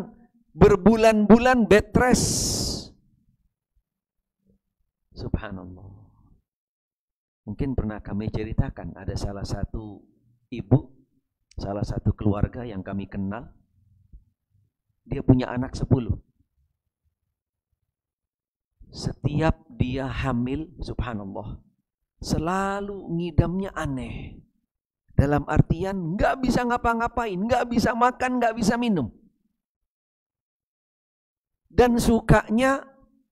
berbulan-bulan bed rest. Subhanallah. Mungkin pernah kami ceritakan, ada salah satu ibu, salah satu keluarga yang kami kenal, dia punya anak 10. Setiap dia hamil, subhanallah, selalu ngidamnya aneh. Dalam artian nggak bisa ngapa-ngapain, nggak bisa makan, nggak bisa minum. Dan sukanya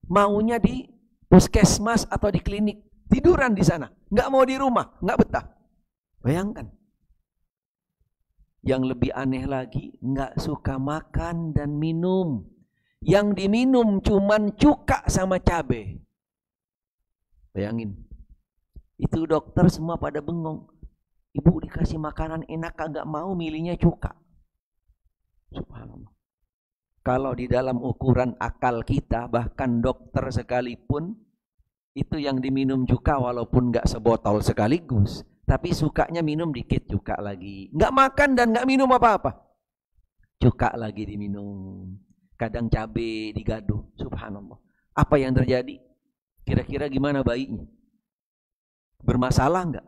maunya di puskesmas atau di klinik, tiduran di sana, nggak mau di rumah, nggak betah. Bayangkan. Yang lebih aneh lagi, nggak suka makan dan minum. Yang diminum cuman cuka sama cabai. Bayangin. Itu dokter semua pada bengong. Ibu dikasih makanan enak kagak mau, milihnya cuka. Subhanallah. Kalau di dalam ukuran akal kita, bahkan dokter sekalipun, itu yang diminum cuka walaupun nggak sebotol sekaligus, tapi sukanya minum dikit, cuka lagi. Nggak makan dan nggak minum apa-apa, cuka lagi diminum. Kadang cabai digaduh, subhanallah. Apa yang terjadi? Kira-kira gimana bayinya? Bermasalah enggak?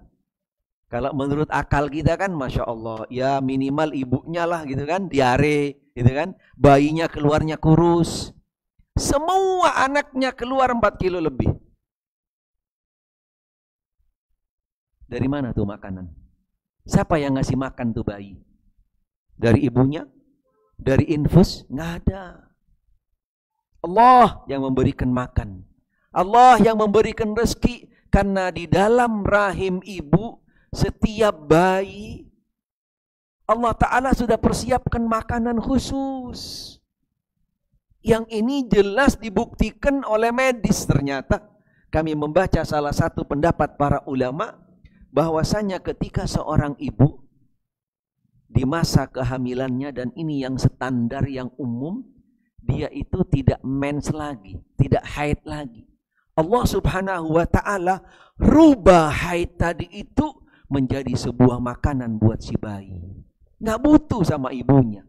Kalau menurut akal kita kan, masya Allah, ya minimal ibunya lah gitu kan, diare gitu kan, bayinya keluarnya kurus. Semua anaknya keluar 4 kilo lebih. Dari mana tuh makanan? Siapa yang ngasih makan tuh bayi? Dari ibunya? Dari infus? Nggak ada. Allah yang memberikan makan. Allah yang memberikan rezeki. Karena di dalam rahim ibu, setiap bayi, Allah Ta'ala sudah persiapkan makanan khusus. Yang ini jelas dibuktikan oleh medis ternyata. Kami membaca salah satu pendapat para ulama, bahwasanya ketika seorang ibu di masa kehamilannya, dan ini yang standar yang umum, dia itu tidak mens lagi, tidak haid lagi. Allah Subhanahu wa Ta'ala rubah haid tadi itu menjadi sebuah makanan buat si bayi. Nggak butuh sama ibunya,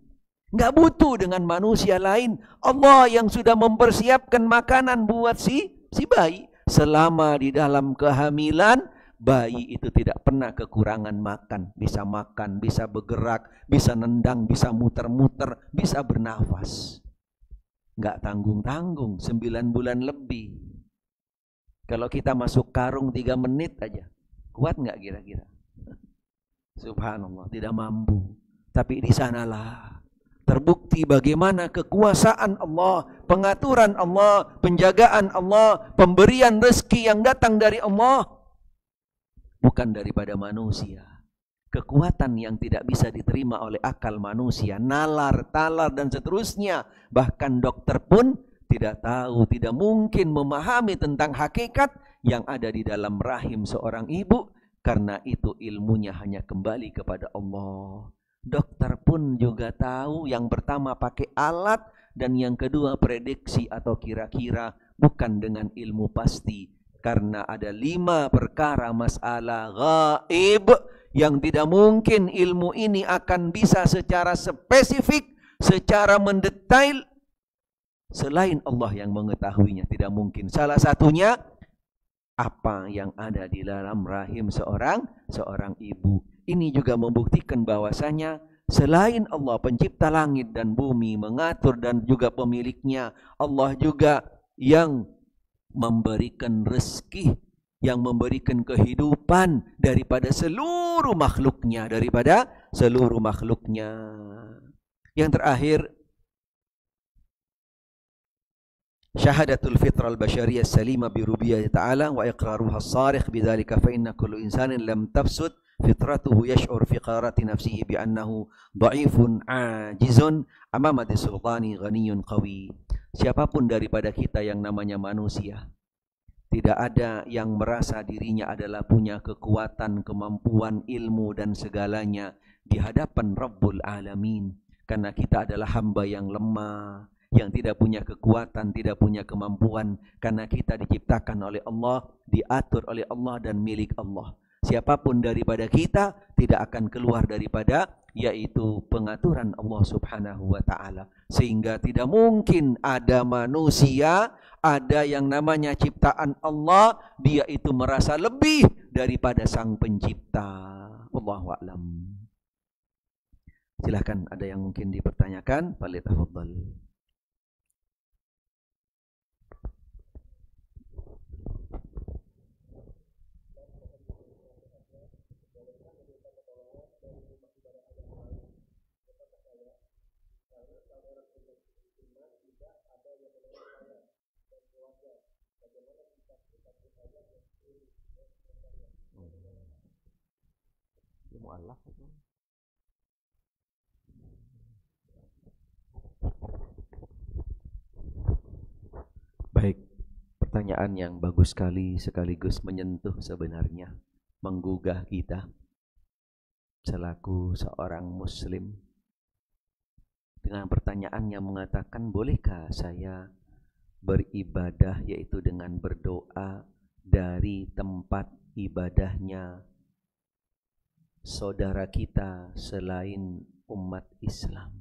nggak butuh dengan manusia lain. Allah yang sudah mempersiapkan makanan buat si bayi. Selama di dalam kehamilan, bayi itu tidak pernah kekurangan makan. Bisa makan, bisa bergerak, bisa nendang, bisa muter-muter, bisa bernafas. Nggak tanggung-tanggung, 9 bulan lebih. Kalau kita masuk karung 3 menit aja, kuat nggak kira-kira? Subhanallah, tidak mampu. Tapi di sanalah terbukti bagaimana kekuasaan Allah, pengaturan Allah, penjagaan Allah, pemberian rezeki yang datang dari Allah, bukan daripada manusia. Kekuatan yang tidak bisa diterima oleh akal manusia, nalar, talar, dan seterusnya. Bahkan dokter pun tidak tahu, tidak mungkin memahami tentang hakikat yang ada di dalam rahim seorang ibu. Karena itu ilmunya hanya kembali kepada Allah. Dokter pun juga tahu, yang pertama pakai alat, dan yang kedua prediksi atau kira-kira, bukan dengan ilmu pasti. Karena ada 5 perkara masalah gaib yang tidak mungkin ilmu ini akan bisa secara spesifik, secara mendetail, selain Allah yang mengetahuinya. Tidak mungkin. Salah satunya, apa yang ada di dalam rahim seorang ibu. Ini juga membuktikan bahwasanya selain Allah pencipta langit dan bumi, mengatur dan juga pemiliknya, Allah juga yang memberikan rezeki, yang memberikan kehidupan daripada seluruh makhluknya, Yang terakhir, syahadatul fitrah al-bashariyah salimah bi rububiyyah ta'ala wa iqraruha as-sarikh bidzalika fa inna kullu insanin lam tafsud fitratuhu yash'ur fi qarati nafsihi bi annahu dha'ifun ajizun amama sultani ghaniyun qawi. Siapapun daripada kita yang namanya manusia, tidak ada yang merasa dirinya adalah punya kekuatan, kemampuan, ilmu dan segalanya di hadapan Rabbul Alamin. Karena kita adalah hamba yang lemah, yang tidak punya kekuatan, tidak punya kemampuan. Karena kita diciptakan oleh Allah, diatur oleh Allah dan milik Allah. Siapapun daripada kita tidak akan keluar daripada yaitu pengaturan Allah Subhanahu wa Ta'ala. Sehingga tidak mungkin ada manusia, ada yang namanya ciptaan Allah, dia itu merasa lebih daripada sang pencipta. Wallahu a'lam. Silakan, ada yang mungkin dipertanyakan? Falyatafaddal. Mu'allaf itu. Baik, pertanyaan yang bagus sekali, sekaligus menyentuh sebenarnya, menggugah kita selaku seorang muslim. Dengan pertanyaan yang mengatakan, bolehkah saya beribadah yaitu dengan berdoa dari tempat ibadahnya saudara kita selain umat Islam?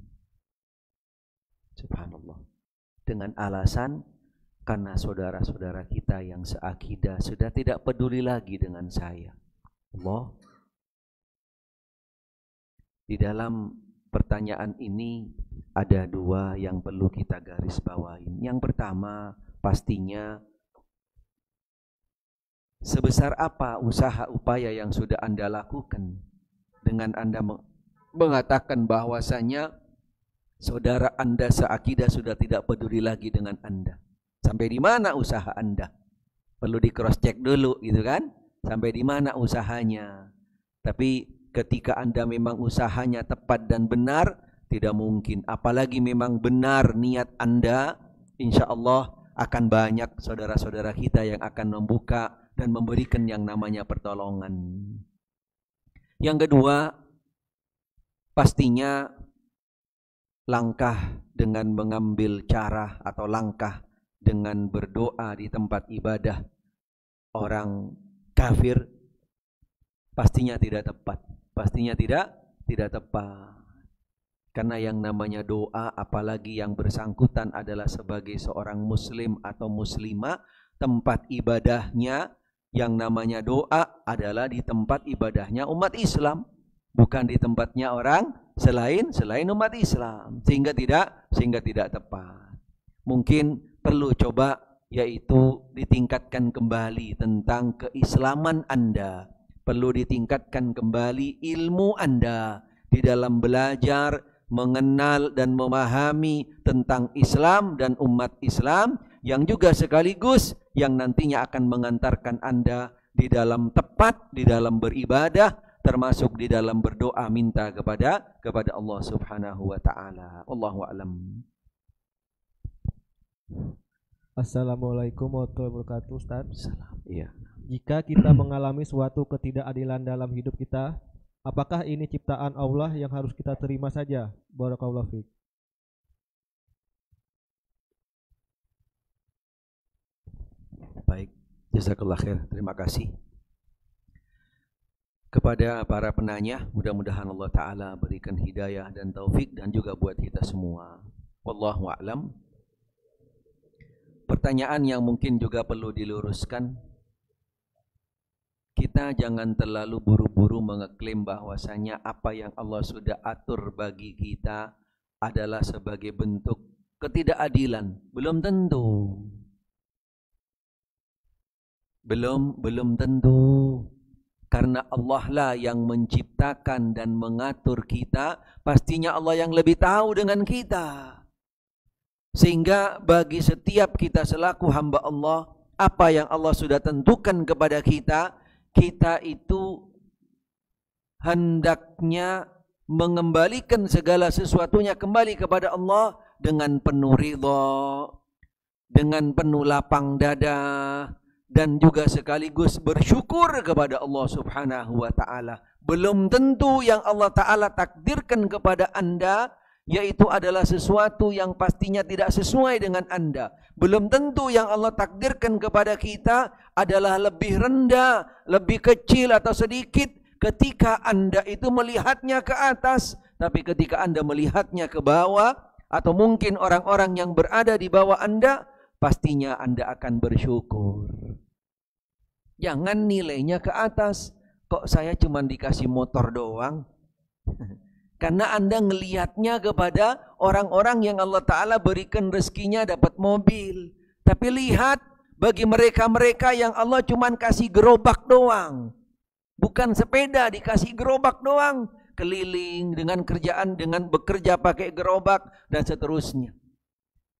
Subhanallah. Dengan alasan karena saudara-saudara kita yang seakidah sudah tidak peduli lagi dengan saya. Allah, di dalam pertanyaan ini ada 2 yang perlu kita garis bawahi. Yang pertama, pastinya sebesar apa usaha upaya yang sudah Anda lakukan dengan Anda mengatakan bahwasanya saudara Anda seakidah sudah tidak peduli lagi dengan Anda. Sampai di mana usaha Anda? Perlu di cross check dulu gitu kan? Sampai di mana usahanya? Tapi ketika Anda memang usahanya tepat dan benar, tidak mungkin. Apalagi memang benar niat Anda, insya Allah akan banyak saudara-saudara kita yang akan membuka dan memberikan yang namanya pertolongan. Yang kedua, pastinya langkah dengan mengambil cara atau langkah dengan berdoa di tempat ibadah orang kafir pastinya tidak tepat. Pastinya tidak tepat. Karena yang namanya doa, apalagi yang bersangkutan adalah sebagai seorang muslim atau muslimah, tempat ibadahnya yang namanya doa adalah di tempat ibadahnya umat Islam, bukan di tempatnya orang selain umat Islam, sehingga tidak tepat. Mungkin perlu coba yaitu ditingkatkan kembali tentang keislaman Anda, perlu ditingkatkan kembali ilmu Anda di dalam belajar, mengenal dan memahami tentang Islam dan umat Islam, yang juga sekaligus yang nantinya akan mengantarkan Anda di dalam tepat, di dalam beribadah, termasuk di dalam berdoa minta kepada Allah Subhanahu wa taala. Wallahu a'lam. Assalamualaikum warahmatullahi wabarakatuh, Ustaz. Iya. Jika kita mengalami suatu ketidakadilan dalam hidup kita, apakah ini ciptaan Allah yang harus kita terima saja? Barakallahu fiik. Baik, jazakallah khair. Terima kasih kepada para penanya. Mudah-mudahan Allah Ta'ala berikan hidayah dan taufik dan juga buat kita semua. Wallahu a'lam. Pertanyaan yang mungkin juga perlu diluruskan, kita jangan terlalu buru-buru mengeklaim bahwasanya apa yang Allah sudah atur bagi kita adalah sebagai bentuk ketidakadilan. Belum tentu. Belum tentu. Karena Allah lah yang menciptakan dan mengatur kita, pastinya Allah yang lebih tahu dengan kita. Sehingga bagi setiap kita selaku hamba Allah, apa yang Allah sudah tentukan kepada kita, kita itu hendaknya mengembalikan segala sesuatunya kembali kepada Allah dengan penuh ridha, dengan penuh lapang dada, dan juga sekaligus bersyukur kepada Allah Subhanahu wa taala. Belum tentu yang Allah Ta'ala takdirkan kepada Anda yaitu adalah sesuatu yang pastinya tidak sesuai dengan Anda. Belum tentu yang Allah takdirkan kepada kita adalah lebih rendah, lebih kecil atau sedikit ketika Anda itu melihatnya ke atas, tapi ketika Anda melihatnya ke bawah, atau mungkin orang-orang yang berada di bawah Anda, pastinya Anda akan bersyukur. Jangan nilainya ke atas. Kok saya cuma dikasih motor doang? Karena Anda ngelihatnya kepada orang-orang yang Allah Ta'ala berikan rezekinya dapat mobil. Tapi lihat bagi mereka-mereka yang Allah cuma kasih gerobak doang. Bukan sepeda, dikasih gerobak doang. Keliling dengan kerjaan, dengan bekerja pakai gerobak dan seterusnya.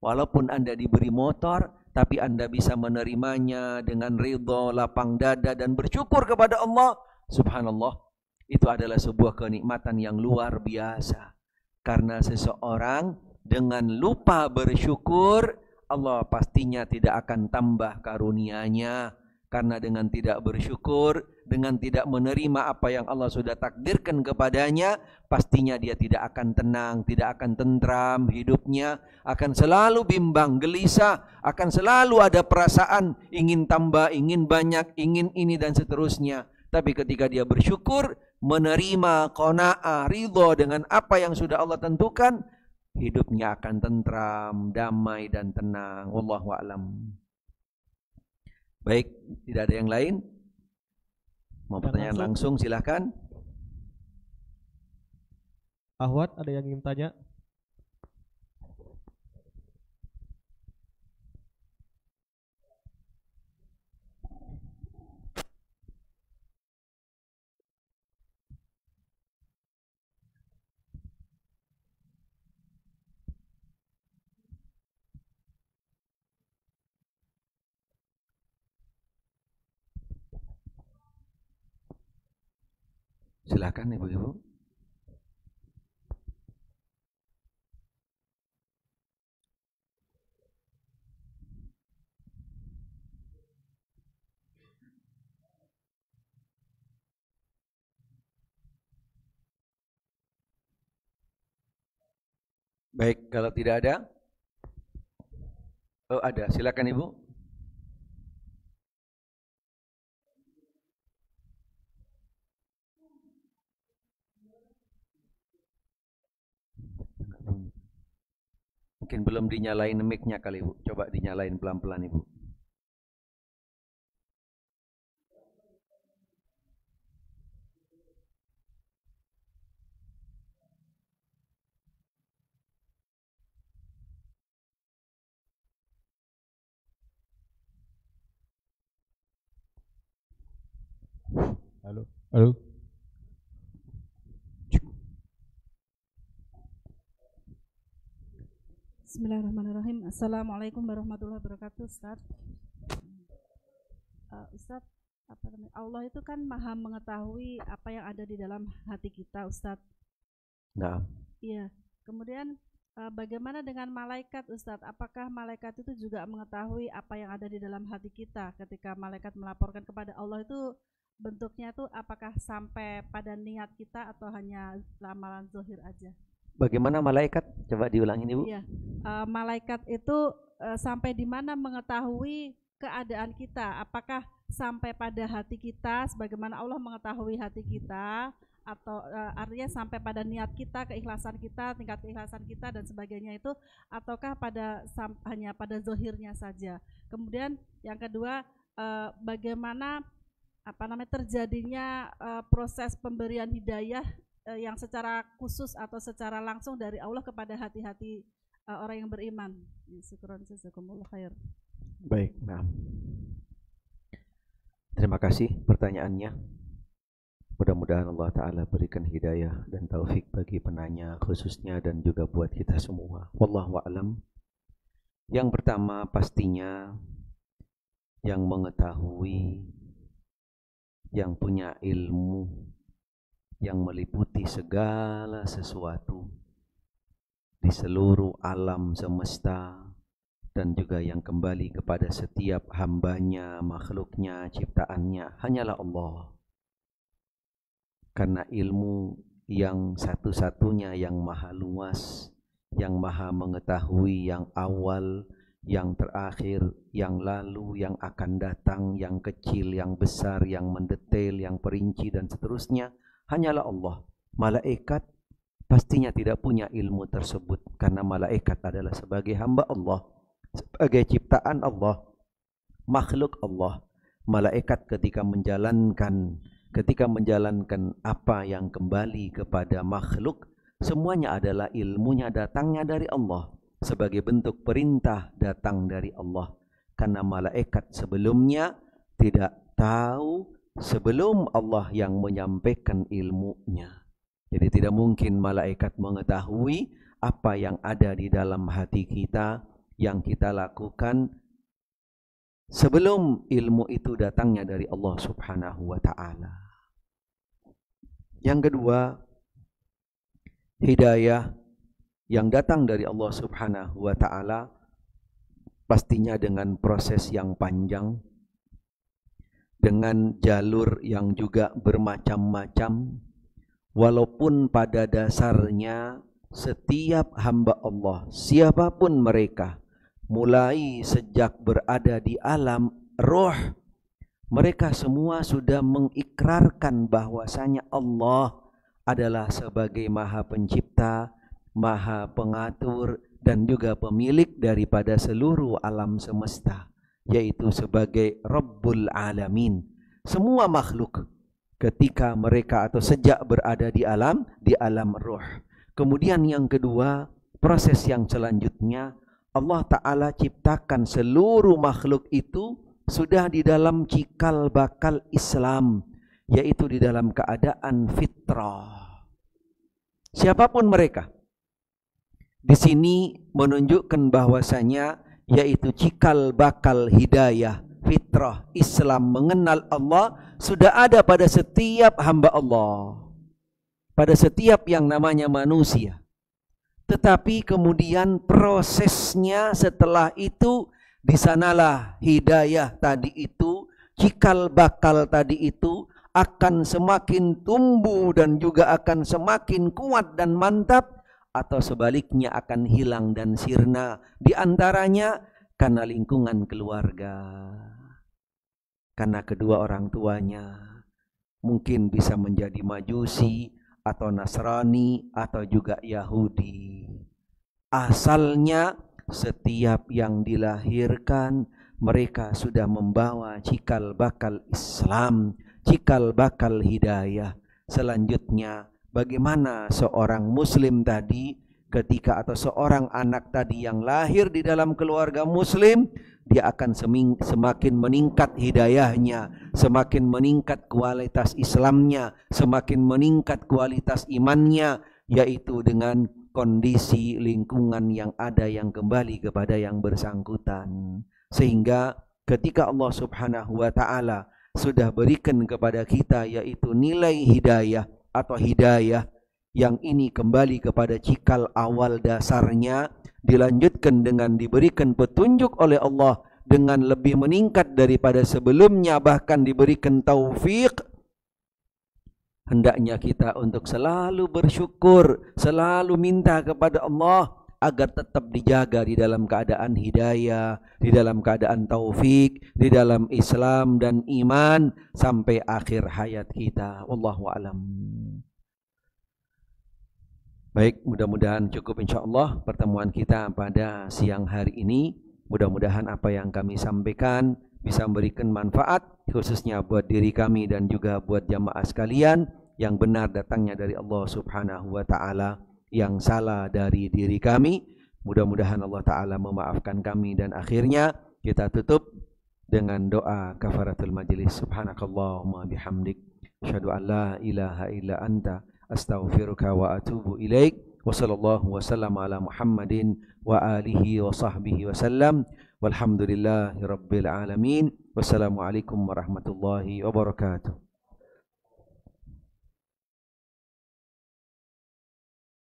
Walaupun Anda diberi motor, tapi Anda bisa menerimanya dengan ridha, lapang dada dan bersyukur kepada Allah. Subhanallah. Itu adalah sebuah kenikmatan yang luar biasa. Karena seseorang dengan lupa bersyukur, Allah pastinya tidak akan tambah karunia-Nya. Karena dengan tidak bersyukur, dengan tidak menerima apa yang Allah sudah takdirkan kepadanya, pastinya dia tidak akan tenang, tidak akan tentram hidupnya, akan selalu bimbang, gelisah, akan selalu ada perasaan ingin tambah, ingin banyak, ingin ini dan seterusnya. Tapi ketika dia bersyukur, menerima qanaah, ridha dengan apa yang sudah Allah tentukan, hidupnya akan tentram, damai dan tenang. Wallahu a'lam. Baik, tidak ada yang lain? Mau pertanyaan langsung silakan. Ahwat, ada yang ingin tanya? Silakan Ibu-ibu. Baik, kalau tidak ada. Oh, ada. Silakan Ibu. Mungkin belum dinyalain mic-nya kali Ibu. Coba dinyalain pelan-pelan Ibu. Halo. Halo. Bismillahirrahmanirrahim. Assalamualaikum warahmatullahi wabarakatuh, Ustaz. Ustaz, Allah itu kan maha mengetahui apa yang ada di dalam hati kita, Ustaz. Nah. Iya. Kemudian bagaimana dengan malaikat, Ustaz? Apakah malaikat itu juga mengetahui apa yang ada di dalam hati kita? Ketika malaikat melaporkan kepada Allah itu bentuknya itu apakah sampai pada niat kita atau hanya ramalan zahir aja? Bagaimana malaikat? Coba diulangin Ibu. Iya, malaikat itu sampai di mana mengetahui keadaan kita? Apakah sampai pada hati kita, sebagaimana Allah mengetahui hati kita, atau artinya sampai pada niat kita, keikhlasan kita, tingkat keikhlasan kita dan sebagainya itu, ataukah hanya pada zahirnya saja? Kemudian yang kedua, bagaimana terjadinya proses pemberian hidayah yang secara khusus atau secara langsung dari Allah kepada hati-hati orang yang beriman. Syukran, jazakumullah khair. Baik, nah. Terima kasih pertanyaannya. Mudah-mudahan Allah Ta'ala berikan hidayah dan taufik bagi penanya khususnya dan juga buat kita semua. Wallahu a'lam. Yang pertama pastinya yang mengetahui, yang punya ilmu, yang meliputi segala sesuatu di seluruh alam semesta dan juga yang kembali kepada setiap hambanya, makhluknya, ciptaannya hanyalah Allah. Karena ilmu yang satu-satunya yang maha luas, yang maha mengetahui yang awal, yang terakhir, yang lalu, yang akan datang, yang kecil, yang besar, yang mendetail, yang perinci dan seterusnya hanyalah Allah. Malaikat pastinya tidak punya ilmu tersebut karena malaikat adalah sebagai hamba Allah, sebagai ciptaan Allah, makhluk Allah. Malaikat ketika menjalankan apa yang kembali kepada makhluk, semuanya adalah ilmunya datangnya dari Allah, sebagai bentuk perintah datang dari Allah. Karena malaikat sebelumnya tidak tahu sebelum Allah yang menyampaikan ilmunya. Jadi tidak mungkin malaikat mengetahui apa yang ada di dalam hati kita, yang kita lakukan sebelum ilmu itu datangnya dari Allah Subhanahu wa ta'ala. Yang kedua, hidayah yang datang dari Allah Subhanahu wa ta'ala pastinya dengan proses yang panjang, dengan jalur yang juga bermacam-macam, walaupun pada dasarnya setiap hamba Allah, siapapun mereka, mulai sejak berada di alam roh, mereka semua sudah mengikrarkan bahwasanya Allah adalah sebagai maha pencipta, maha pengatur, dan juga pemilik daripada seluruh alam semesta, yaitu sebagai Rabbul Alamin. Semua makhluk ketika mereka atau sejak berada di alam roh. Kemudian yang kedua, proses yang selanjutnya, Allah Ta'ala ciptakan seluruh makhluk itu sudah di dalam cikal bakal Islam, yaitu di dalam keadaan fitrah. Siapapun mereka. Di sini menunjukkan bahwasanya yaitu cikal bakal hidayah, fitrah, Islam, mengenal Allah sudah ada pada setiap hamba Allah. pada setiap yang namanya manusia. Tetapi kemudian prosesnya setelah itu, di sanalah hidayah tadi itu, cikal bakal tadi itu akan semakin tumbuh dan juga akan semakin kuat dan mantap, atau sebaliknya akan hilang dan sirna. Di antaranya karena lingkungan keluarga, karena kedua orang tuanya mungkin bisa menjadi Majusi atau Nasrani atau juga Yahudi. Asalnya setiap yang dilahirkan mereka sudah membawa cikal bakal Islam, cikal bakal hidayah. Selanjutnya bagaimana seorang muslim tadi ketika, atau seorang anak tadi yang lahir di dalam keluarga muslim, dia akan semakin meningkat hidayahnya, semakin meningkat kualitas Islamnya, semakin meningkat kualitas imannya, yaitu dengan kondisi lingkungan yang ada yang kembali kepada yang bersangkutan. Sehingga ketika Allah Subhanahu wa ta'ala sudah berikan kepada kita yaitu nilai hidayah atau hidayah yang ini kembali kepada cikal awal dasarnya, dilanjutkan dengan diberikan petunjuk oleh Allah dengan lebih meningkat daripada sebelumnya, bahkan diberikan taufik, hendaknya kita untuk selalu bersyukur, selalu minta kepada Allah agar tetap dijaga di dalam keadaan hidayah, di dalam keadaan taufik, di dalam Islam dan iman sampai akhir hayat kita. Wallahu a'lam. Baik, mudah-mudahan cukup insyaallah pertemuan kita pada siang hari ini. Mudah-mudahan apa yang kami sampaikan bisa memberikan manfaat khususnya buat diri kami dan juga buat jamaah sekalian. Yang benar datangnya dari Allah Subhanahu wa ta'ala, yang salah dari diri kami. Mudah-mudahan Allah Ta'ala memaafkan kami. Dan akhirnya kita tutup dengan doa kafaratul majlis. Subhanakallahumma bihamdik, asyhadu an la ilaha illa anta, astaghfiruka wa atubu ilaik. Wa sallallahu wasallam ala Muhammadin wa alihi wa sahbihi wasallam. Walhamdulillahi rabbil alamin. Wassalamualaikum warahmatullahi wabarakatuh.